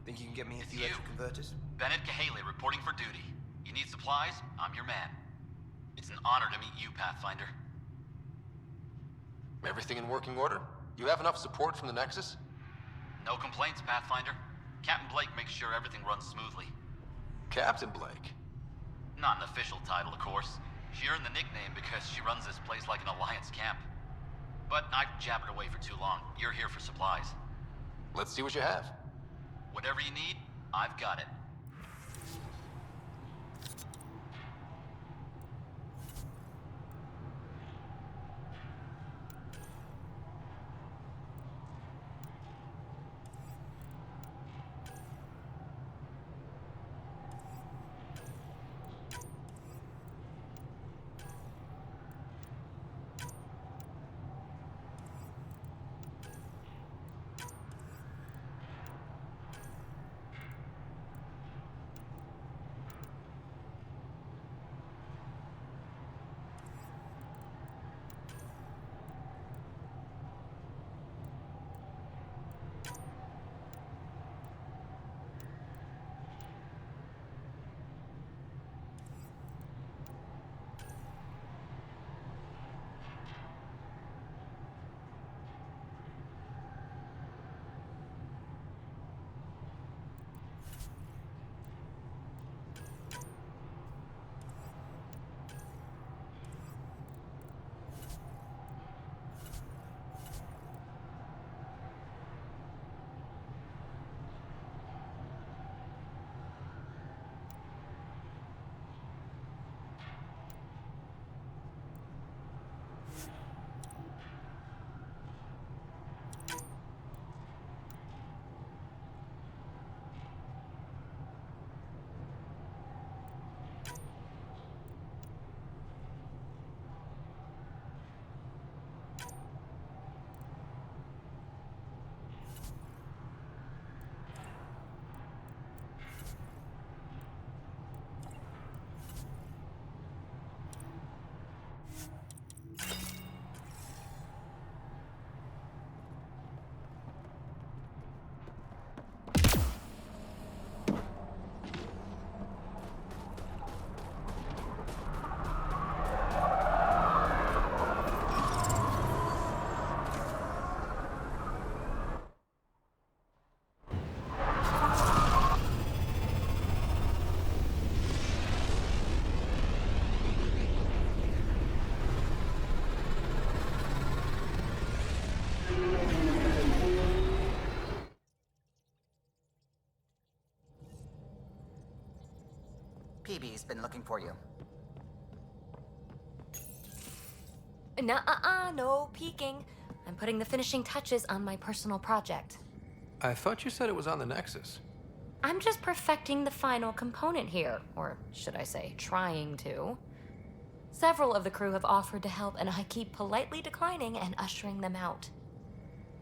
Think you can get me a few extra converters? Bennett Cahaley reporting for duty. You need supplies? I'm your man. It's an honor to meet you, Pathfinder. Everything in working order? You have enough support from the Nexus? No complaints, Pathfinder. Captain Blake makes sure everything runs smoothly. Captain Blake? Not an official title, of course. She earned the nickname because she runs this place like an Alliance camp. But I've jabbered away for too long. You're here for supplies. Let's see what you have. Whatever you need, I've got it. PB's been looking for you. Nuh-uh, no peeking. I'm putting the finishing touches on my personal project. I thought you said it was on the Nexus. I'm just perfecting the final component here, or should I say, trying to. Several of the crew have offered to help, and I keep politely declining and ushering them out.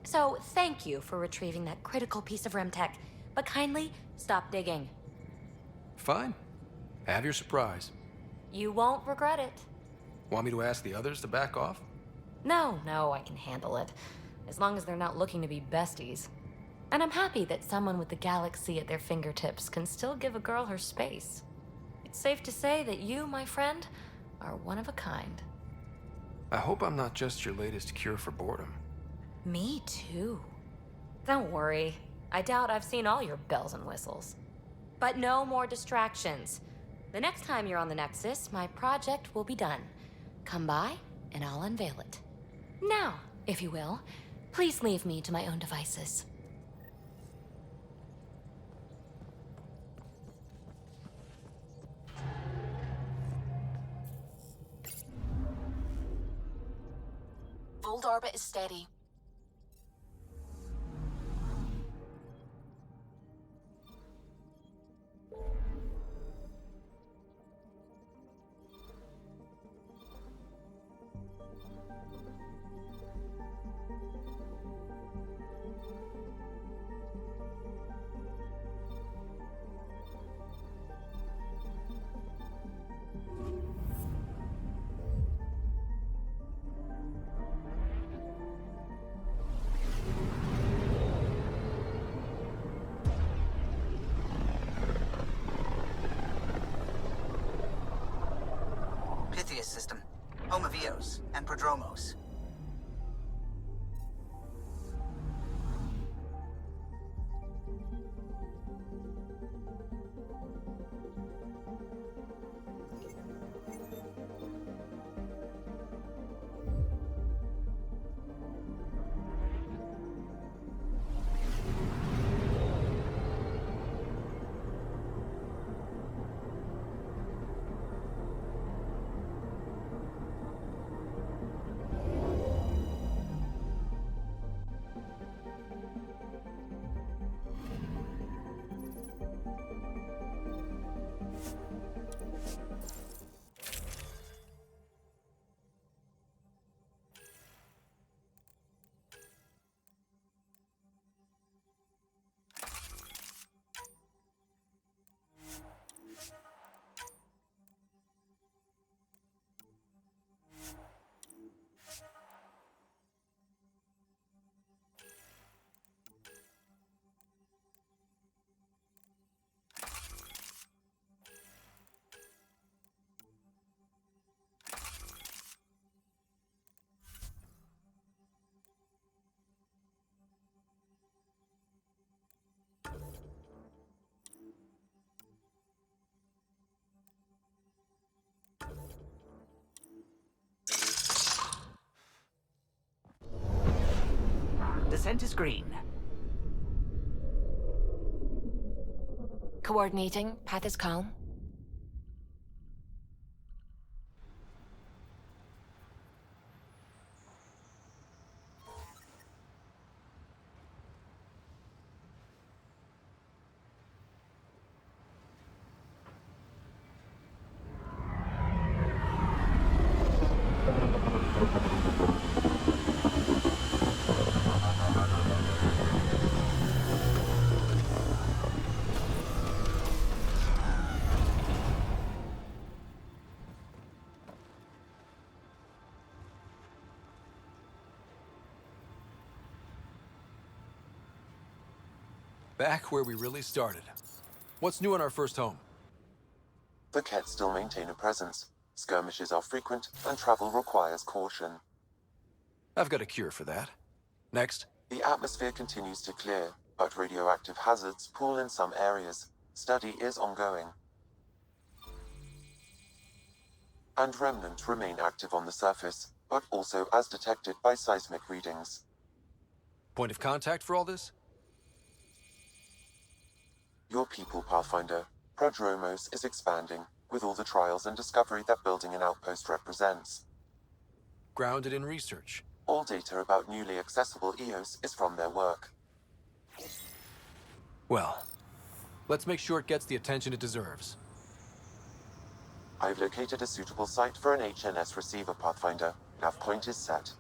So, thank you for retrieving that critical piece of Remtech, but kindly stop digging. Fine. Have your surprise. You won't regret it. Want me to ask the others to back off? No, I can handle it. As long as they're not looking to be besties. And I'm happy that someone with the galaxy at their fingertips can still give a girl her space. It's safe to say that you, my friend, are one of a kind. I hope I'm not just your latest cure for boredom. Me too. Don't worry. I doubt I've seen all your bells and whistles. But no more distractions. The next time you're on the Nexus, my project will be done. Come by, and I'll unveil it. Now, if you will, please leave me to my own devices. Old orbit is steady. Pythias system, home of Eos and Prodromos. Descent is green. Coordinating. Path is calm. Back where we really started. What's new in our first home? The Kett still maintain a presence. Skirmishes are frequent, and travel requires caution. I've got a cure for that. Next. The atmosphere continues to clear, but radioactive hazards pool in some areas. Study is ongoing. And remnants remain active on the surface, but also as detected by seismic readings. Point of contact for all this? Your people, Pathfinder. Prodromos is expanding. with all the trials and discovery that building an outpost represents. Grounded in research. All data about newly accessible EOS is from their work. Well, let's make sure it gets the attention it deserves. I've located a suitable site for an HNS receiver, Pathfinder. Nav point is set.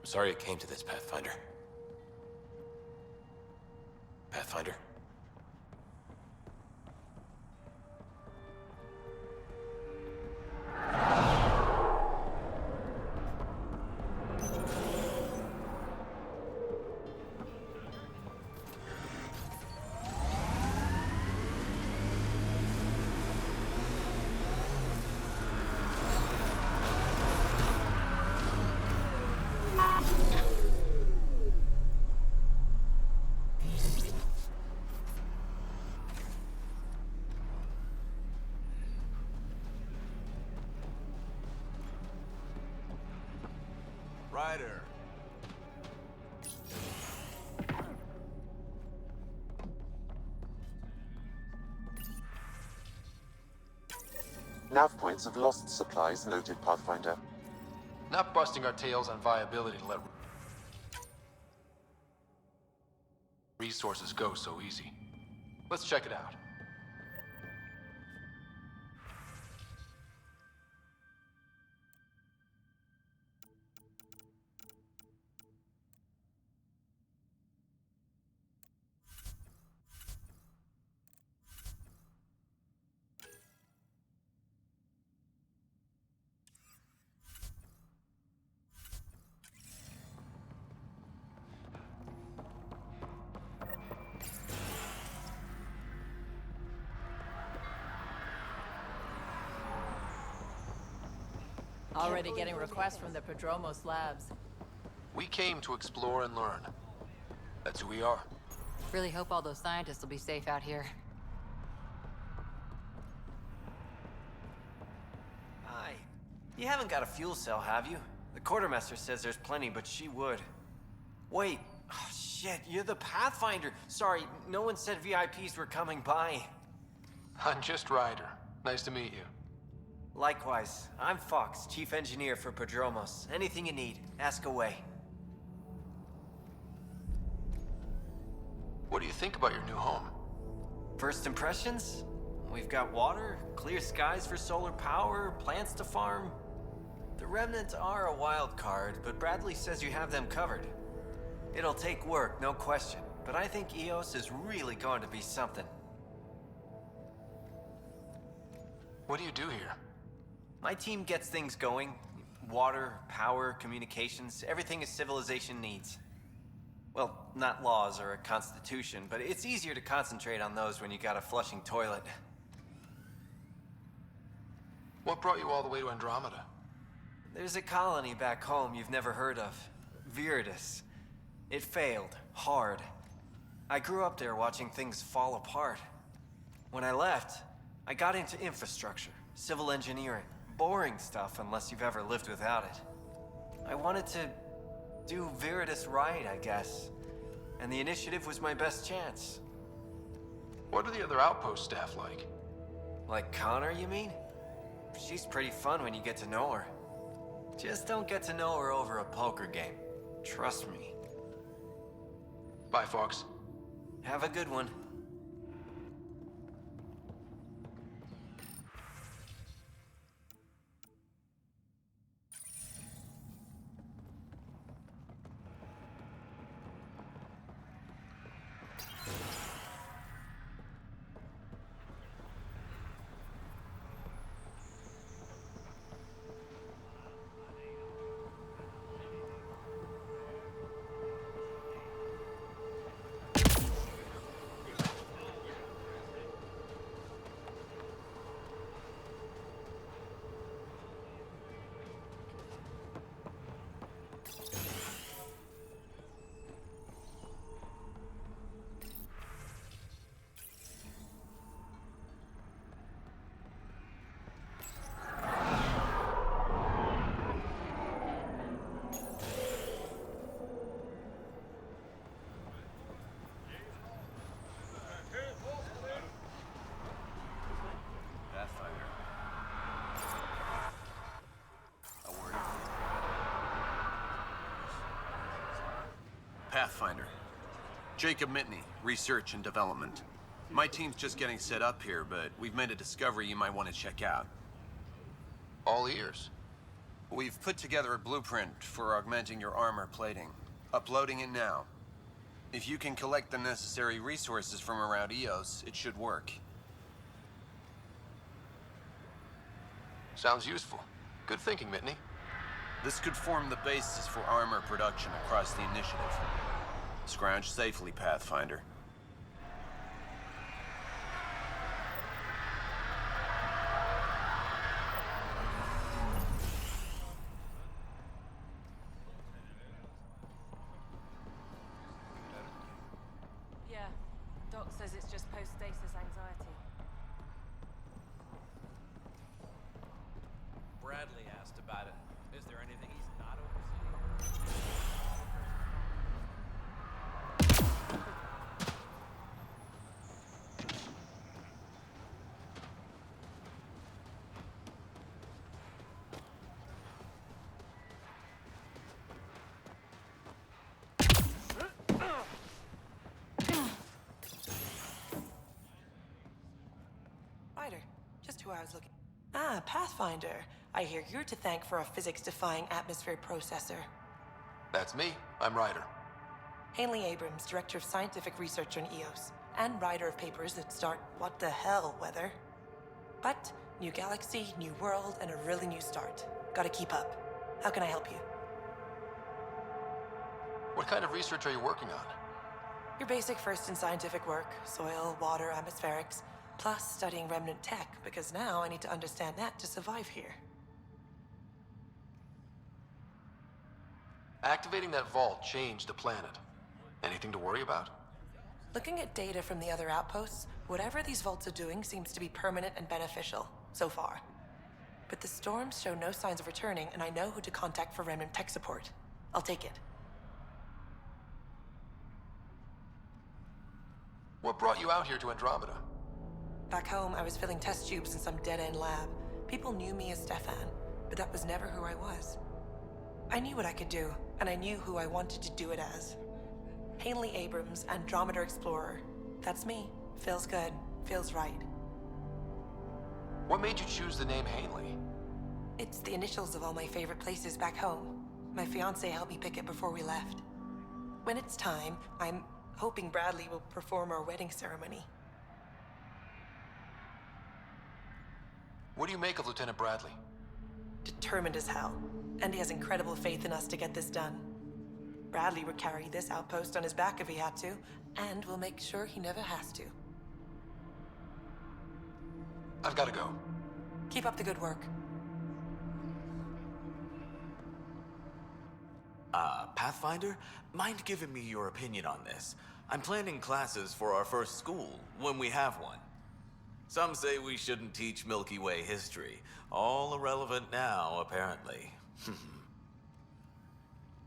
I'm sorry it came to this, Pathfinder. Pathfinder? Ryder. Nav points of lost supplies noted, Pathfinder. Not busting our tails on viability to let resources go so easy. Let's check it out. Already getting requests from the Prodromos labs. We came to explore and learn. That's who we are. Really hope all those scientists will be safe out here. Hi. You haven't got a fuel cell, have you? The quartermaster says there's plenty, but she would. Wait. Oh, shit, you're the Pathfinder. Sorry, no one said VIPs were coming by. I'm just Ryder. Nice to meet you. Likewise. I'm Fox, Chief Engineer for Prodromos. Anything you need, ask away. What do you think about your new home? First impressions? We've got water, clear skies for solar power, plants to farm. The remnants are a wild card, but Bradley says you have them covered. It'll take work, no question, but I think EOS is really going to be something. What do you do here? My team gets things going. Water, power, communications, everything a civilization needs. Well, not laws or a constitution, but it's easier to concentrate on those when you got a flushing toilet. What brought you all the way to Andromeda? There's a colony back home you've never heard of. Viridis. It failed. Hard. I grew up there watching things fall apart. When I left, I got into infrastructure, civil engineering. Boring stuff unless you've ever lived without it. I wanted to do Viridis right, I guess. And the initiative was my best chance. What are the other outpost staff like? Like Connor, you mean? She's pretty fun when you get to know her. Just don't get to know her over a poker game. Trust me. Bye, Fox. Have a good one. Pathfinder. Jacob Mitney, Research and Development. My team's just getting set up here, but we've made a discovery you might want to check out. All ears. We've put together a blueprint for augmenting your armor plating. Uploading it now. If you can collect the necessary resources from around EOS, it should work. Sounds useful. Good thinking, Mitney. This could form the basis for armor production across the initiative. Scrounge safely, Pathfinder. Yeah, Doc says it's just post-stasis anxiety. Bradley asked about it. Is there anything he's not overseeing? Ryder, just who I was looking. Ah, Pathfinder. I hear you're to thank for a physics-defying atmosphere processor. That's me. I'm Ryder. Hanley Abrams, Director of Scientific Research on EOS, and writer of papers that start what the hell weather. But, new galaxy, new world, and a really new start. Gotta keep up. How can I help you? What kind of research are you working on? Your basic first in scientific work, soil, water, atmospherics, plus studying remnant tech, because now I need to understand that to survive here. Activating that vault changed the planet. Anything to worry about? Looking at data from the other outposts, whatever these vaults are doing seems to be permanent and beneficial, so far. But the storms show no signs of returning, and I know who to contact for remnant tech support. I'll take it. What brought you out here to Andromeda? Back home, I was filling test tubes in some dead-end lab. People knew me as Stefan, but that was never who I was. I knew what I could do, and I knew who I wanted to do it as. Hanley Abrams, Andromeda Explorer. That's me. Feels good. Feels right. What made you choose the name Hanley? It's the initials of all my favorite places back home. My fiancé helped me pick it before we left. When it's time, I'm hoping Bradley will perform our wedding ceremony. What do you make of Lieutenant Bradley? Determined as hell. And he has incredible faith in us to get this done. Bradley would carry this outpost on his back if he had to, and we'll make sure he never has to. I've got to go. Keep up the good work. Pathfinder, mind giving me your opinion on this? I'm planning classes for our first school, when we have one. Some say we shouldn't teach Milky Way history. All irrelevant now, apparently.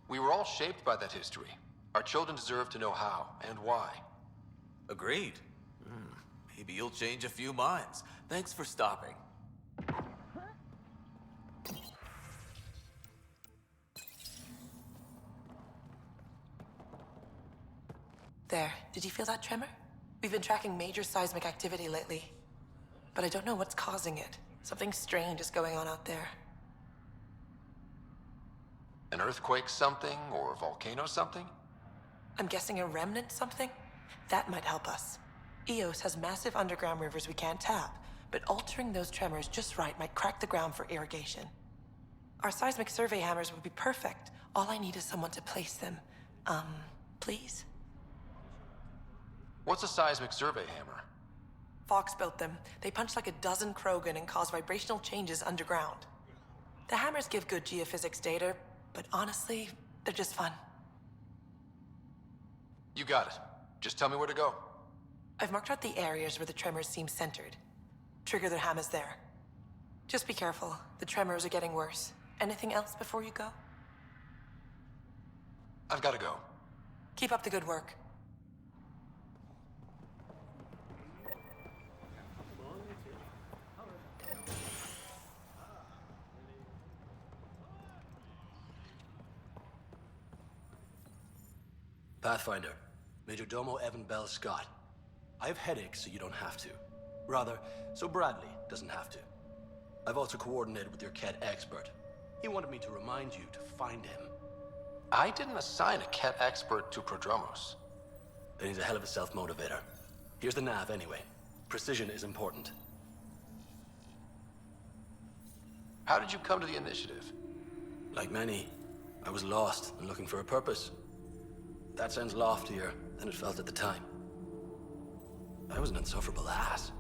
We were all shaped by that history. Our children deserve to know how and why. Agreed. Maybe you'll change a few minds. Thanks for stopping. There, did you feel that tremor? We've been tracking major seismic activity lately. But I don't know what's causing it. Something strange is going on out there. An earthquake something, or a volcano something? I'm guessing a remnant something? That might help us. EOS has massive underground rivers we can't tap, but altering those tremors just right might crack the ground for irrigation. Our seismic survey hammers would be perfect. All I need is someone to place them. Please? What's a seismic survey hammer? Fox built them. They punch like a dozen Krogan and cause vibrational changes underground. The hammers give good geophysics data, but honestly, they're just fun. You got it. Just tell me where to go. I've marked out the areas where the tremors seem centered. Trigger the hammers there. Just be careful. The tremors are getting worse. Anything else before you go? I've got to go. Keep up the good work. Pathfinder, Major Domo Evan Bell Scott. I have headaches, so you don't have to. Rather, so Bradley doesn't have to. I've also coordinated with your Ket expert. He wanted me to remind you to find him. I didn't assign a Ket expert to Prodromos. Then he's a hell of a self-motivator. Here's the nav anyway. Precision is important. How did you come to the initiative? Like many, I was lost and looking for a purpose. That sounds loftier than it felt at the time. I was an insufferable ass.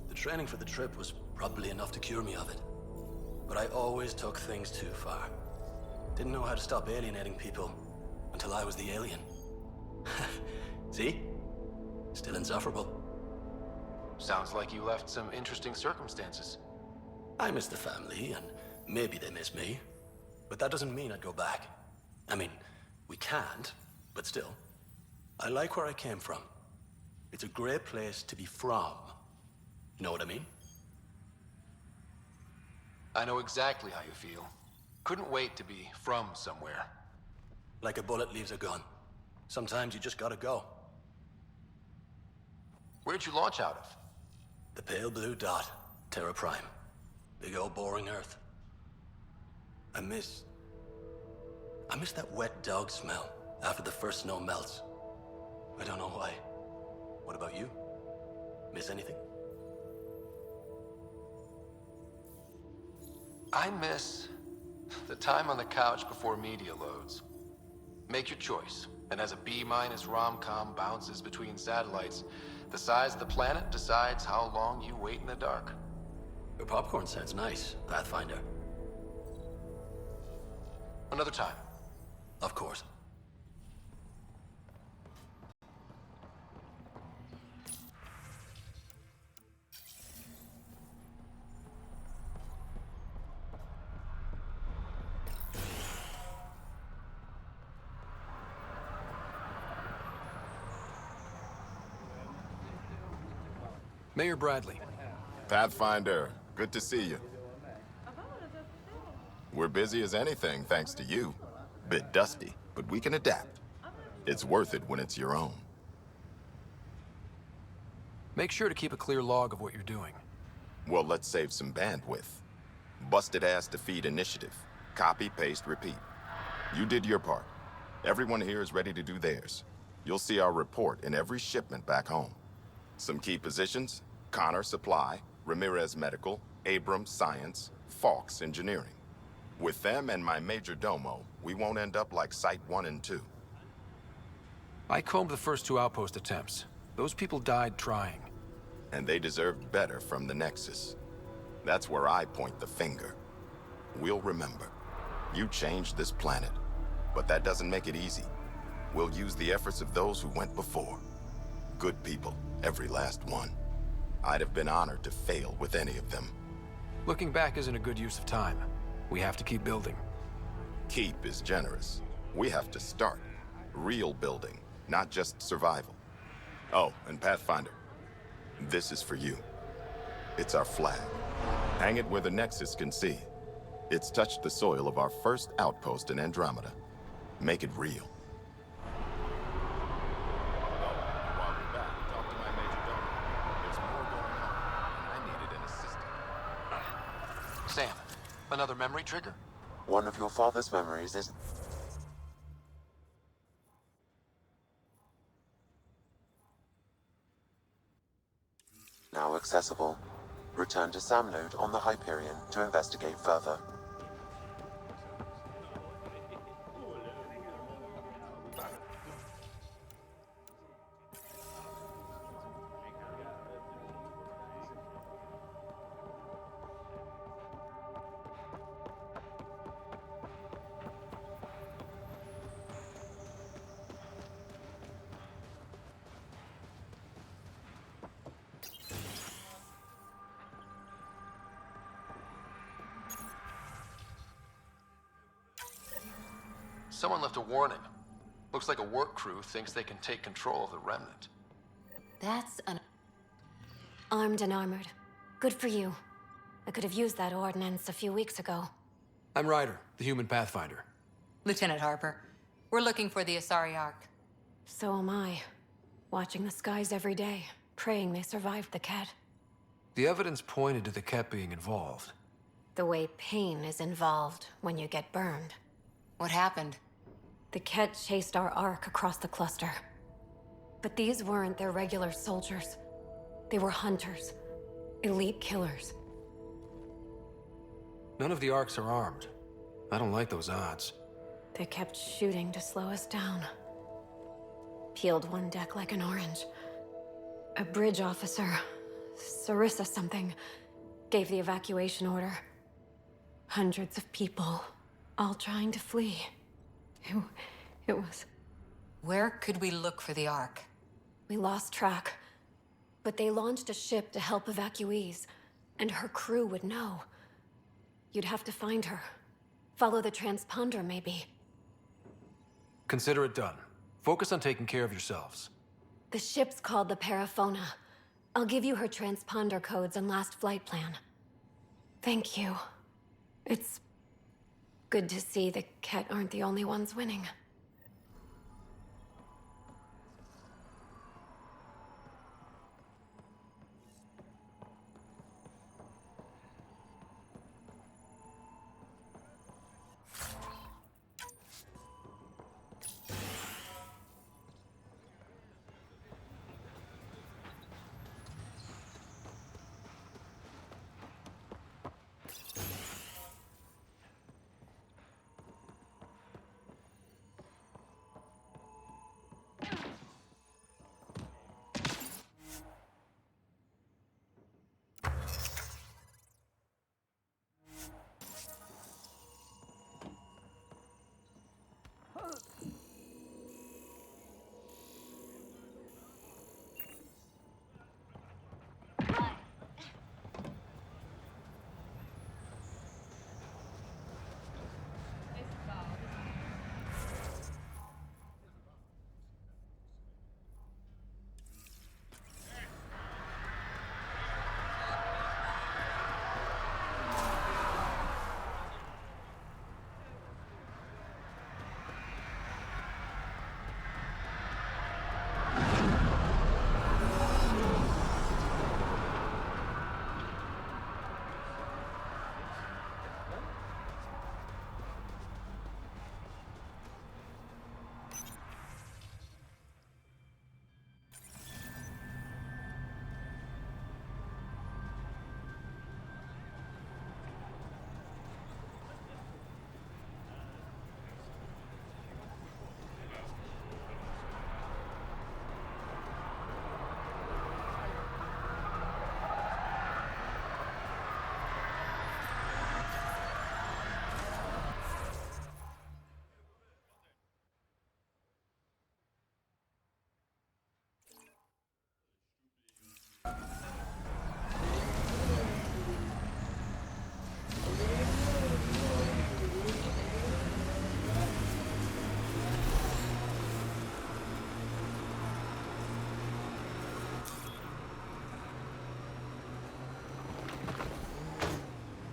The training for the trip was probably enough to cure me of it. But I always took things too far. Didn't know how to stop alienating people until I was the alien. See? Still insufferable. Sounds like you left some interesting circumstances. I miss the family, and maybe they miss me. But that doesn't mean I'd go back. I mean, we can't, but still. I like where I came from. It's a great place to be from. You know what I mean? I know exactly how you feel. Couldn't wait to be from somewhere. Like a bullet leaves a gun. Sometimes you just gotta go. Where'd you launch out of? The pale blue dot, Terra Prime. Big old boring Earth. I miss that wet dog smell after the first snow melts. I don't know why. What about you? Miss anything? I miss the time on the couch before media loads. Make your choice, and as a B-minus rom-com bounces between satellites, the size of the planet decides how long you wait in the dark. Your popcorn sounds nice, Pathfinder. Another time. Of course. Mayor Bradley. Pathfinder, good to see you. We're busy as anything, thanks to you. Bit dusty, but we can adapt. It's worth it when it's your own. Make sure to keep a clear log of what you're doing. Well, let's save some bandwidth. Busted ass defeat initiative. Copy, paste, repeat. You did your part. Everyone here is ready to do theirs. You'll see our report in every shipment back home. Some key positions: Connor Supply, Ramirez Medical, Abrams Science, Fawkes Engineering. With them and my Major Domo, we won't end up like Site 1 and 2. I combed the first 2 outpost attempts. Those people died trying. And they deserved better from the Nexus. That's where I point the finger. We'll remember. You changed this planet, but that doesn't make it easy. We'll use the efforts of those who went before. Good people, every last one. I'd have been honored to fail with any of them. Looking back isn't a good use of time. We have to keep building. Keep is generous. We have to start. Real building, not just survival. Oh, and Pathfinder, this is for you. It's our flag. Hang it where the Nexus can see. It's touched the soil of our first outpost in Andromeda. Make it real. Sam, another memory trigger? One of your father's memories is... now accessible. Return to Sam node on the Hyperion to investigate further. Someone left a warning. Looks like a work crew thinks they can take control of the remnant. That's an... Armed and armored. Good for you. I could have used that ordnance a few weeks ago. I'm Ryder, the human Pathfinder. Lieutenant Harper, we're looking for the Asari Ark. So am I. Watching the skies every day, praying they survived the Ket. The evidence pointed to the Ket being involved. The way pain is involved when you get burned. What happened? The Ket chased our Ark across the cluster. But these weren't their regular soldiers. They were hunters. Elite killers. None of the Arks are armed. I don't like those odds. They kept shooting to slow us down. Peeled one deck like an orange. A bridge officer, Sarissa something, gave the evacuation order. Hundreds of people, all trying to flee. It was... Where could we look for the Ark? We lost track. But they launched a ship to help evacuees, and her crew would know. You'd have to find her. Follow the transponder, maybe. Consider it done. Focus on taking care of yourselves. The ship's called the Paraphona. I'll give you her transponder codes and last flight plan. Thank you. It's good to see the Ket aren't the only ones winning.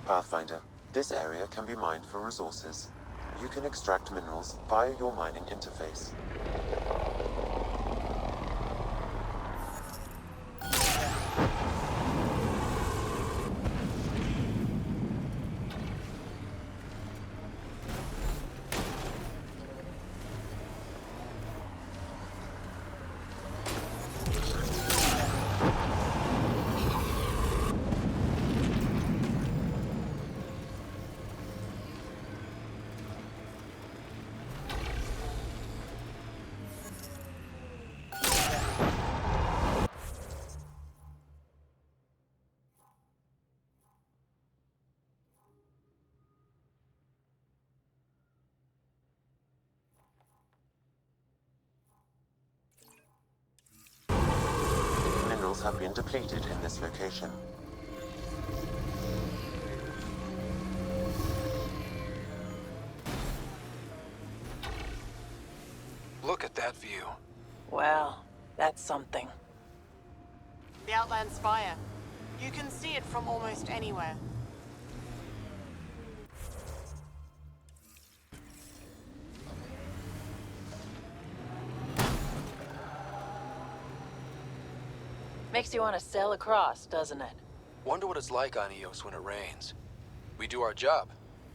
Pathfinder, this area can be mined for resources. You can extract minerals via your mining interface. Minerals have been depleted in this location. Look at that view. Well, that's something. The Outland Spire. You can see it from almost anywhere. Makes you want to sail across, doesn't it? Wonder what it's like on Eos when it rains. We do our job.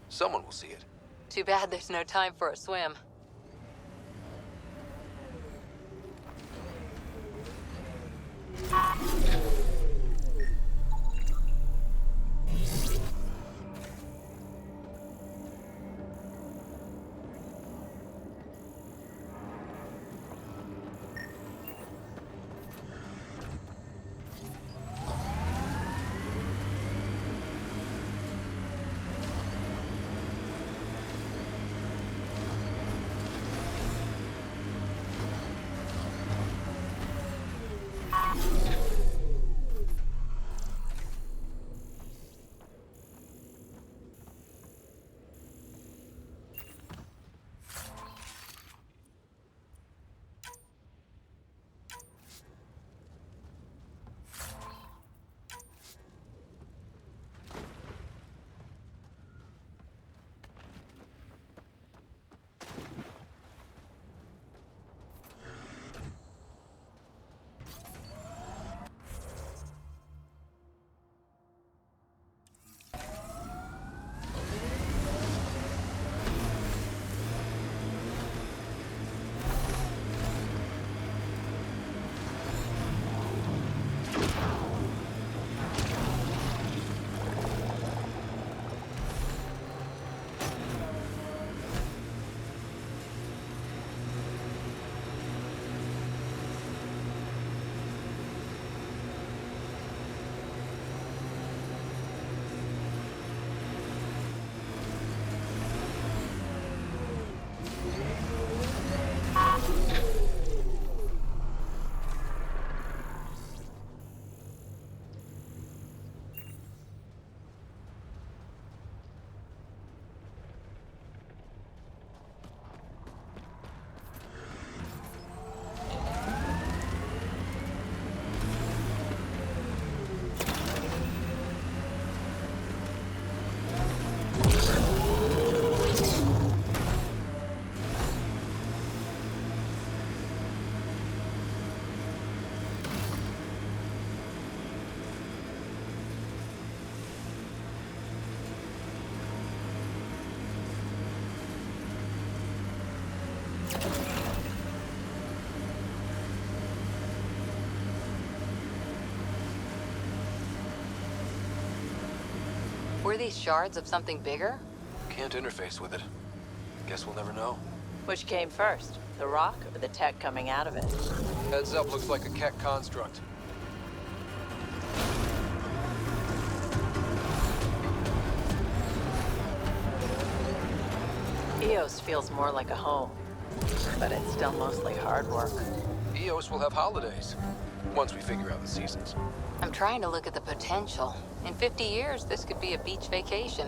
Someone will see it. Too bad there's no time for a swim. Were these shards of something bigger? Can't interface with it. Guess we'll never know. Which came first, the rock or the tech coming out of it? Heads up, looks like a Keck construct. Eos feels more like a home, but it's still mostly hard work. Eos will have holidays, once we figure out the seasons. I'm trying to look at the potential. In 50 years, this could be a beach vacation.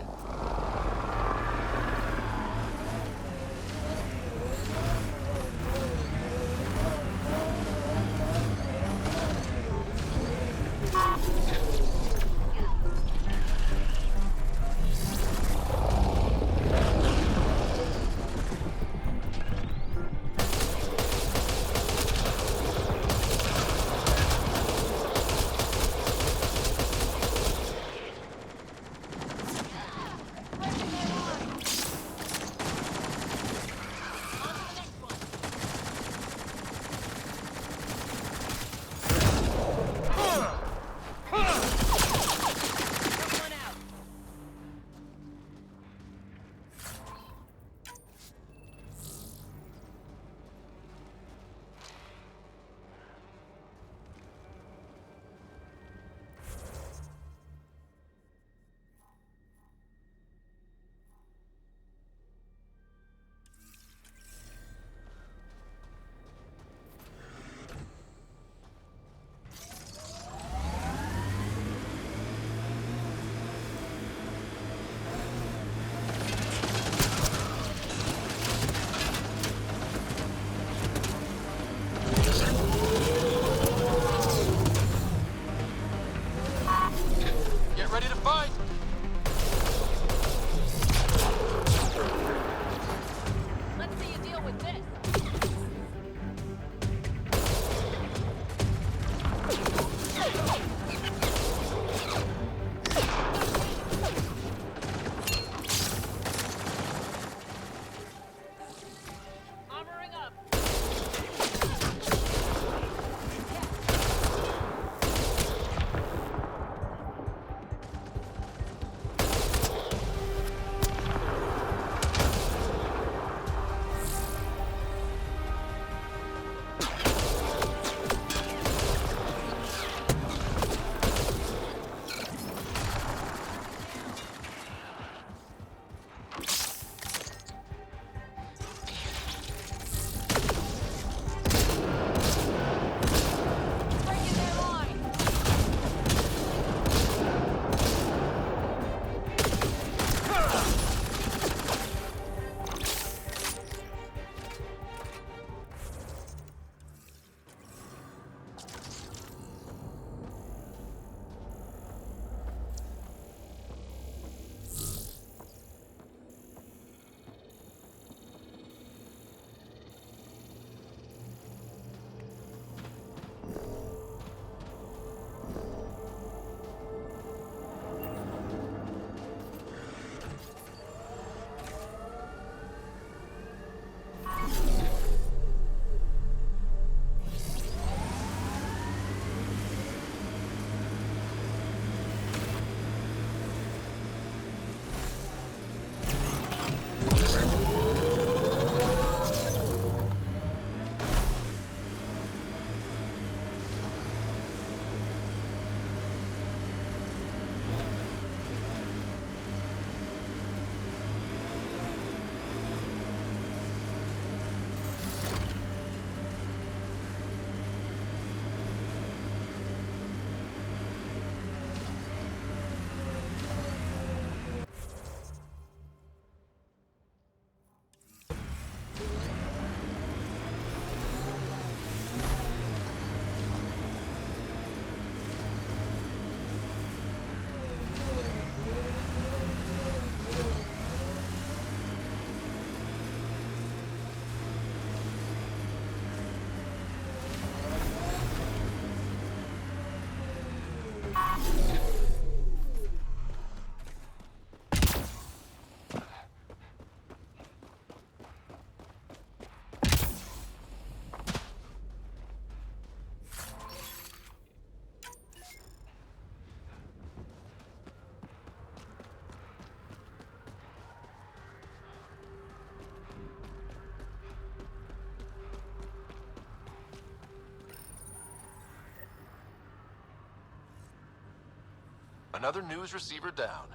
Another news receiver down.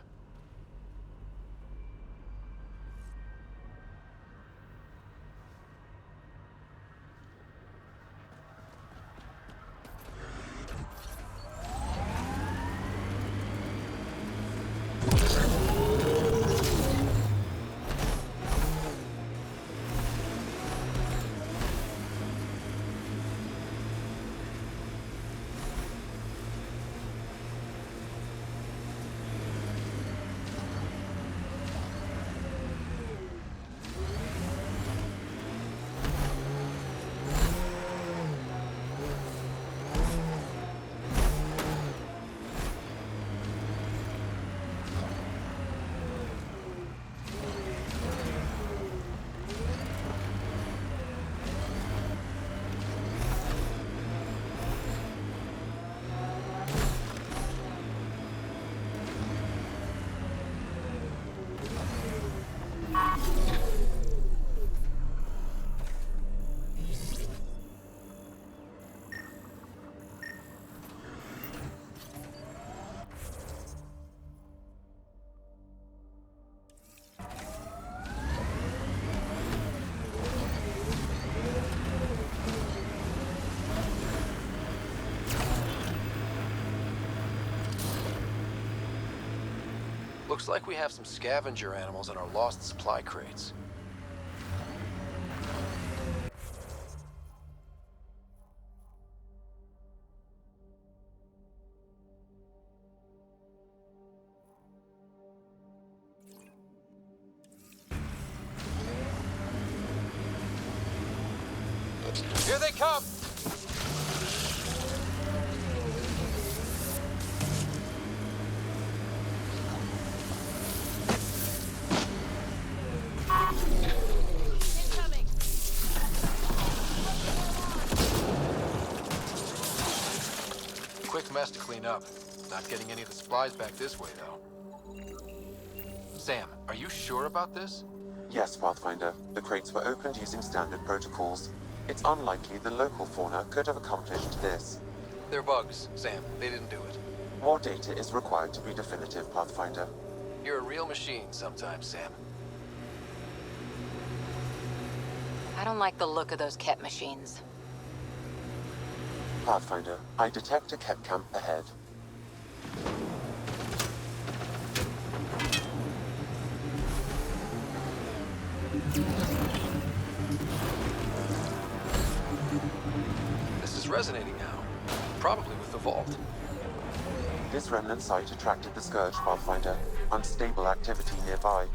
Looks like we have some scavenger animals in our lost supply crates. Here they come! Quick mess to clean up. Not getting any of the supplies back this way, though. Sam, are you sure about this? Yes, Pathfinder. The crates were opened using standard protocols. It's unlikely the local fauna could have accomplished this. They're bugs, Sam. They didn't do it. More data is required to be definitive, Pathfinder. You're a real machine sometimes, Sam. I don't like the look of those Ket machines. Pathfinder, I detect a Ket camp ahead. This is resonating now. Probably with the vault. This remnant site attracted the Scourge, Pathfinder. Unstable activity nearby.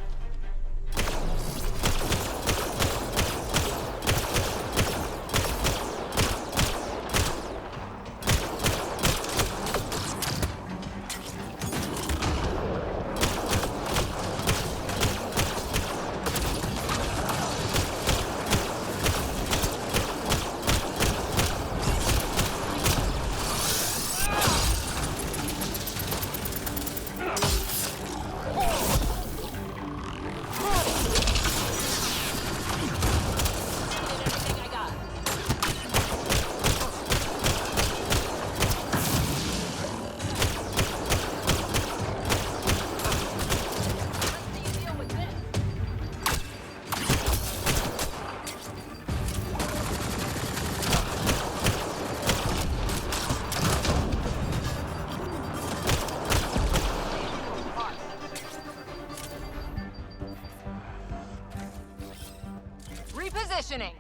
Repositioning.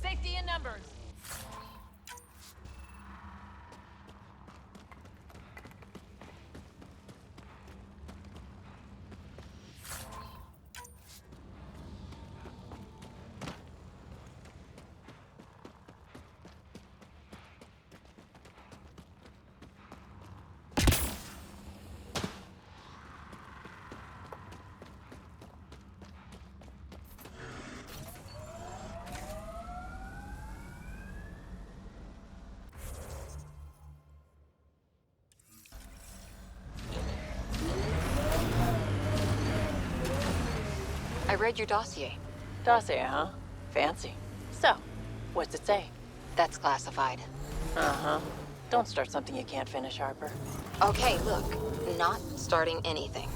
Safety in numbers. I read your dossier. Dossier, huh? Fancy. So, what's it say? That's classified. Uh-huh. Don't start something you can't finish, Harper. Okay, look, not starting anything.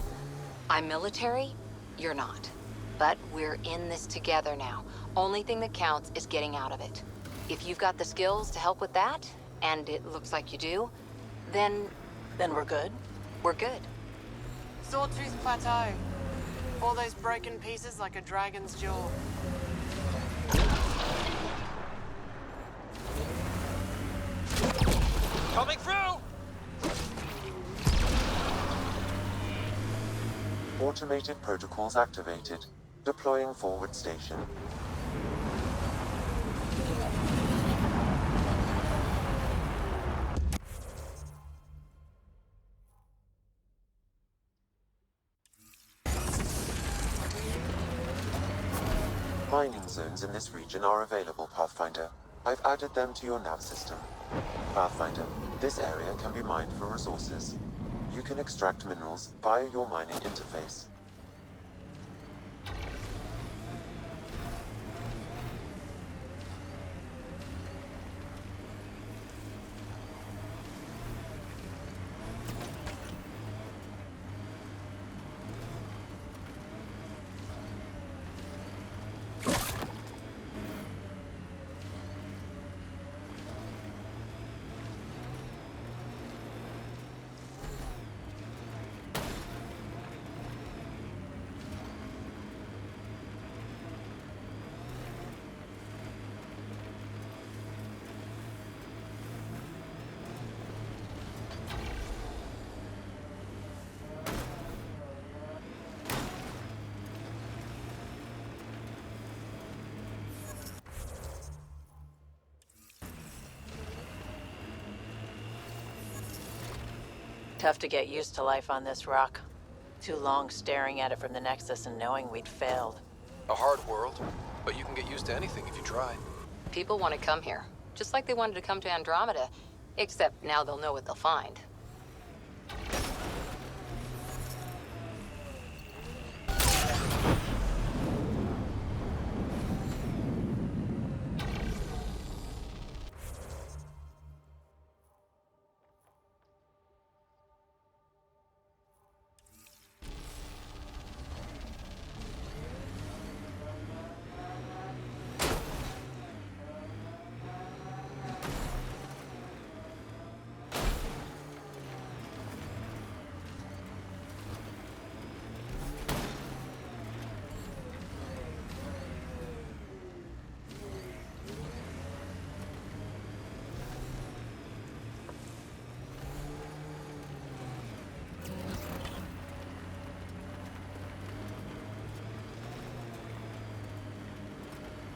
I'm military, you're not. But we're in this together now. Only thing that counts is getting out of it. If you've got the skills to help with that, and it looks like you do, then... Then we're good? We're good. Sawtooth Plateau. All those broken pieces like a dragon's jaw. Coming through! Automated protocols activated. Deploying forward station. Mining zones in this region are available, Pathfinder. I've added them to your nav system. Pathfinder, this area can be mined for resources. You can extract minerals via your mining interface. Tough to get used to life on this rock. Too long staring at it from the Nexus and knowing we'd failed. A hard world, but you can get used to anything if you try. People want to come here, just like they wanted to come to Andromeda, except now they'll know what they'll find.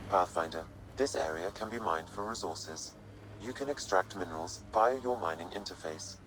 Pathfinder, this area can be mined for resources. You can extract minerals via your mining interface.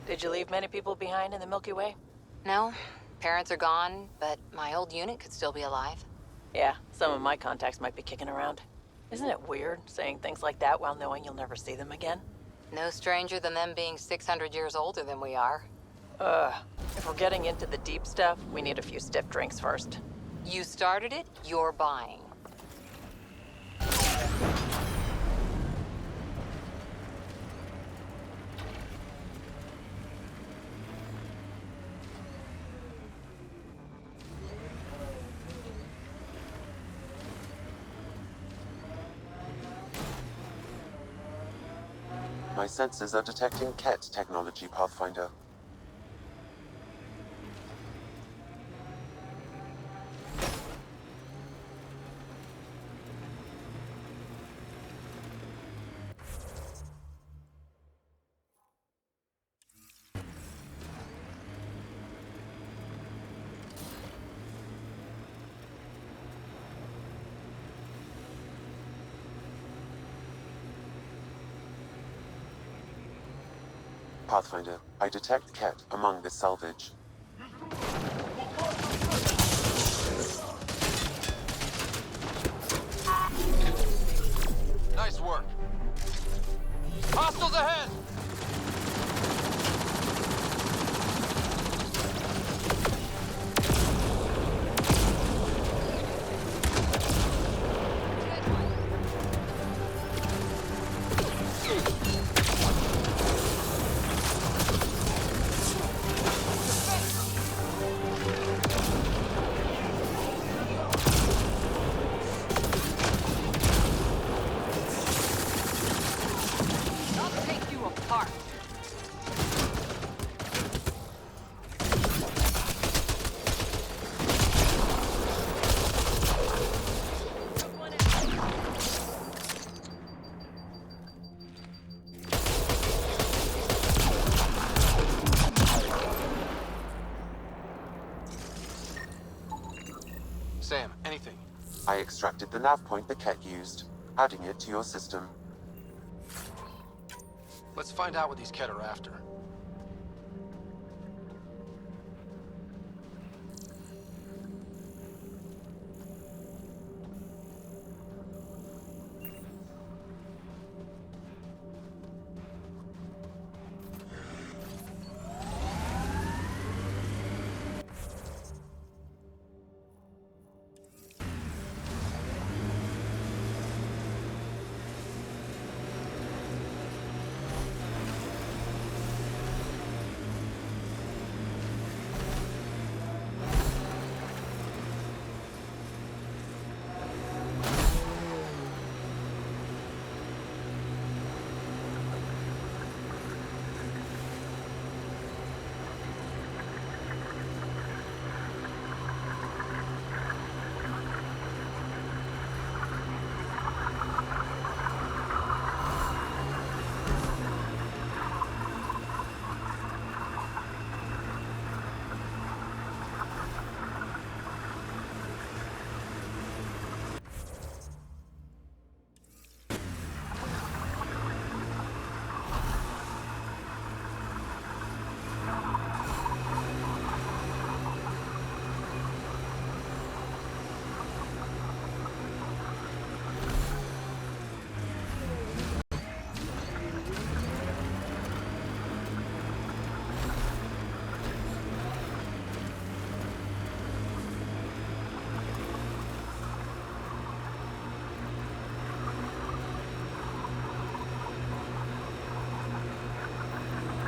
Did you leave many people behind in the Milky Way? No, parents are gone, but my old unit could still be alive. Yeah, some of my contacts might be kicking around. Isn't it weird, saying things like that while knowing you'll never see them again? No stranger than them being 600 years older than we are. If we're getting into the deep stuff, we need a few stiff drinks first. You started it, you're buying. My sensors are detecting KET technology, Pathfinder. Pathfinder, I detect Ket among this salvage. Nice work. Hostiles ahead! I'll take you apart. Sam, anything? I extracted the nav point that Ket used, adding it to your system. Let's find out what these Ket are after.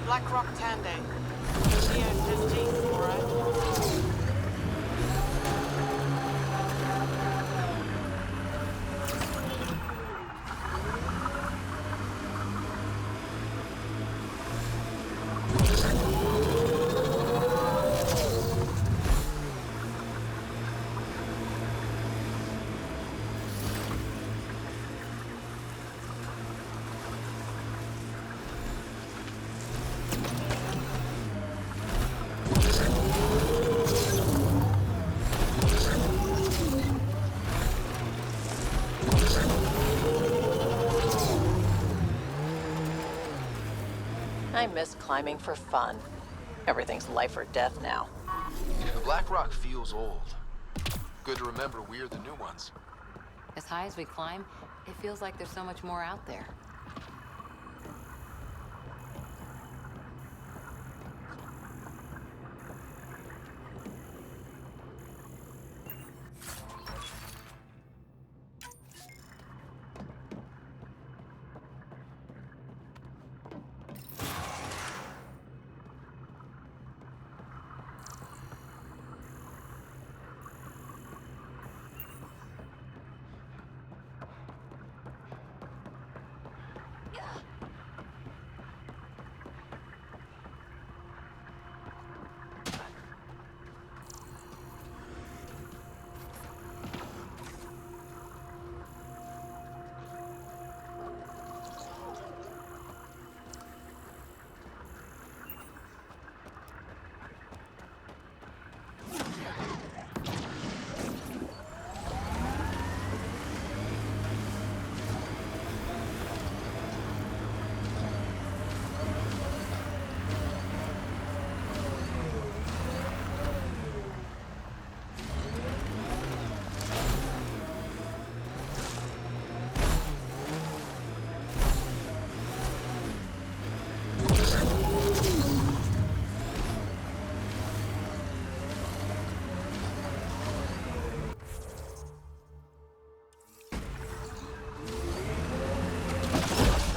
Black Rock Tande. GO-15, alright? I miss climbing for fun. Everything's life or death now. The Black Rock feels old. Good to remember we're the new ones. As high as we climb, it feels like there's so much more out there.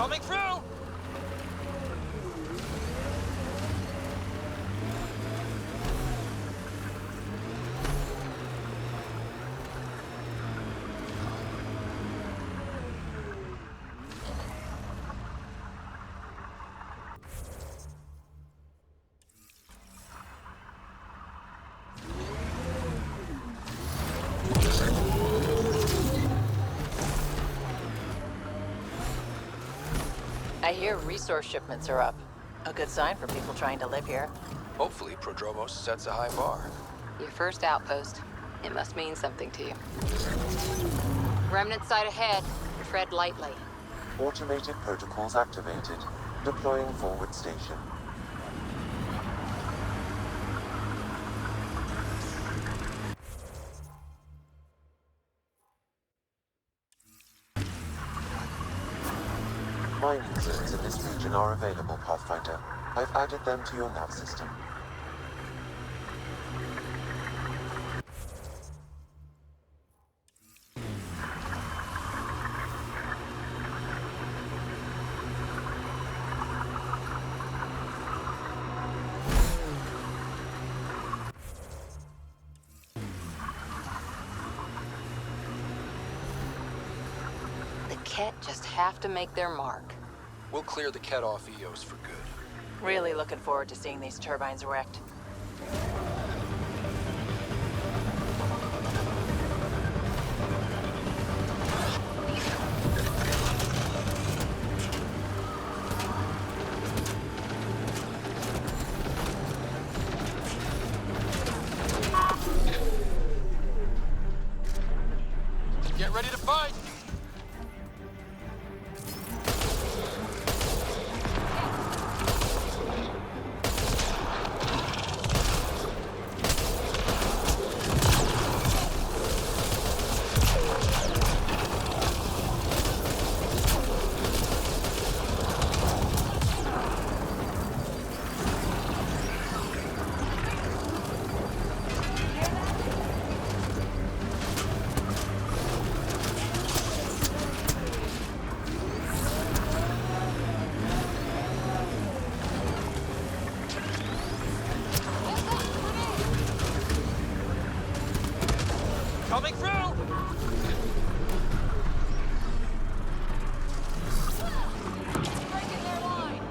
Coming through! I hear resource shipments are up. A good sign for people trying to live here. Hopefully, Prodromos sets a high bar. Your first outpost. It must mean something to you. Remnant site ahead. Tread lightly. Automated protocols activated. Deploying forward station. Mining zones in this region are available, Pathfinder. I've added them to your nav system. The Ket just have to make their mark. We'll clear the Ket off Eos for good. Really looking forward to seeing these turbines wrecked. Get ready to fight! Coming through! Breaking their line!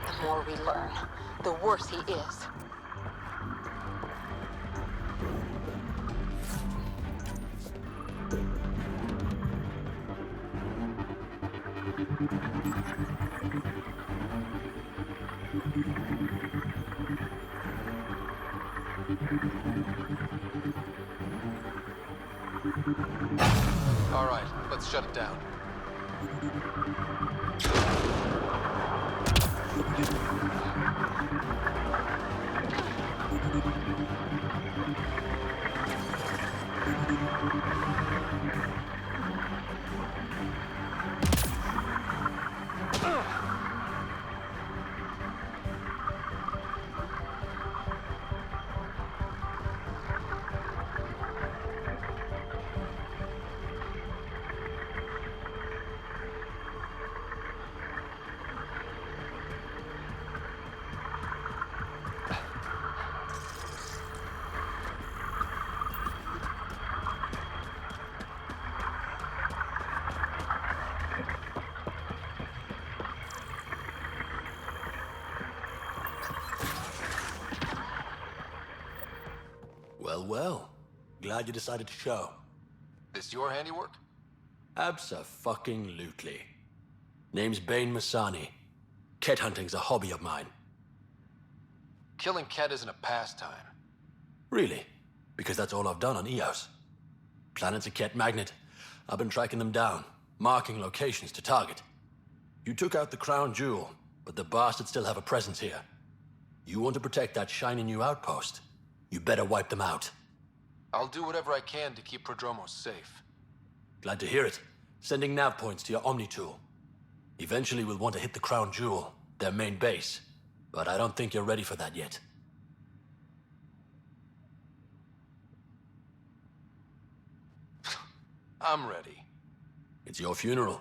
The more we learn, the worse he is. All right, let's shut it down. Well, well. Glad you decided to show. This your handiwork? Abso-fucking-lutely. Name's Bane Masani. Ket hunting's a hobby of mine. Killing Ket isn't a pastime. Really? Because that's all I've done on Eos. Planet's a Ket magnet. I've been tracking them down, marking locations to target. You took out the crown jewel, but the bastards still have a presence here. You want to protect that shiny new outpost? You better wipe them out. I'll do whatever I can to keep Prodromos safe. Glad to hear it. Sending nav points to your Omni tool. Eventually we'll want to hit the crown jewel, their main base. But I don't think you're ready for that yet. I'm ready. It's your funeral.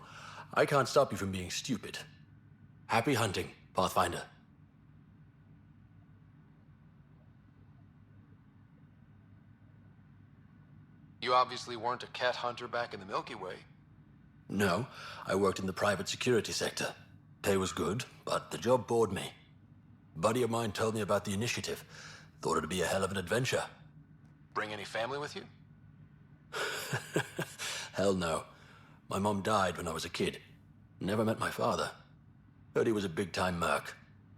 I can't stop you from being stupid. Happy hunting, Pathfinder. You obviously weren't a cat hunter back in the Milky Way. No, I worked in the private security sector. Pay was good, but the job bored me. A buddy of mine told me about the initiative. Thought it'd be a hell of an adventure. Bring any family with you? Hell no. My mom died when I was a kid. Never met my father. Heard he was a big-time merc.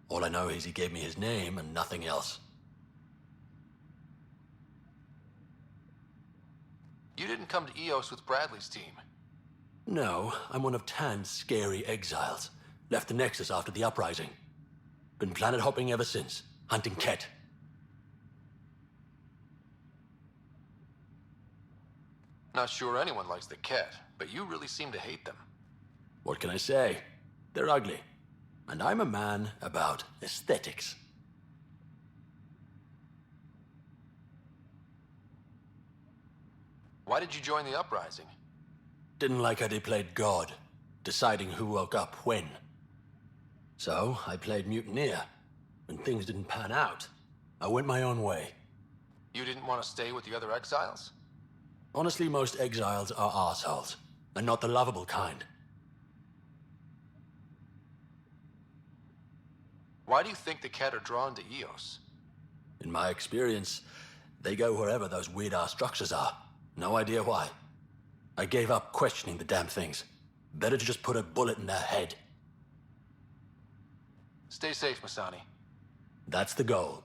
All I know is he gave me his name and nothing else. You didn't come to Eos with Bradley's team. No, I'm one of Tan's scary exiles. Left the Nexus after the uprising. Been planet hopping ever since, hunting Ket. Not sure anyone likes the cat, but you really seem to hate them. What can I say? They're ugly. And I'm a man about aesthetics. Why did you join the uprising? Didn't like how they played God, deciding who woke up when. So, I played mutineer. When things didn't pan out, I went my own way. You didn't want to stay with the other exiles? Honestly, most exiles are arseholes, and not the lovable kind. Why do you think the cat are drawn to Eos? In my experience, they go wherever those weird-ass structures are. No idea why. I gave up questioning the damn things. Better to just put a bullet in their head. Stay safe, Masani. That's the goal.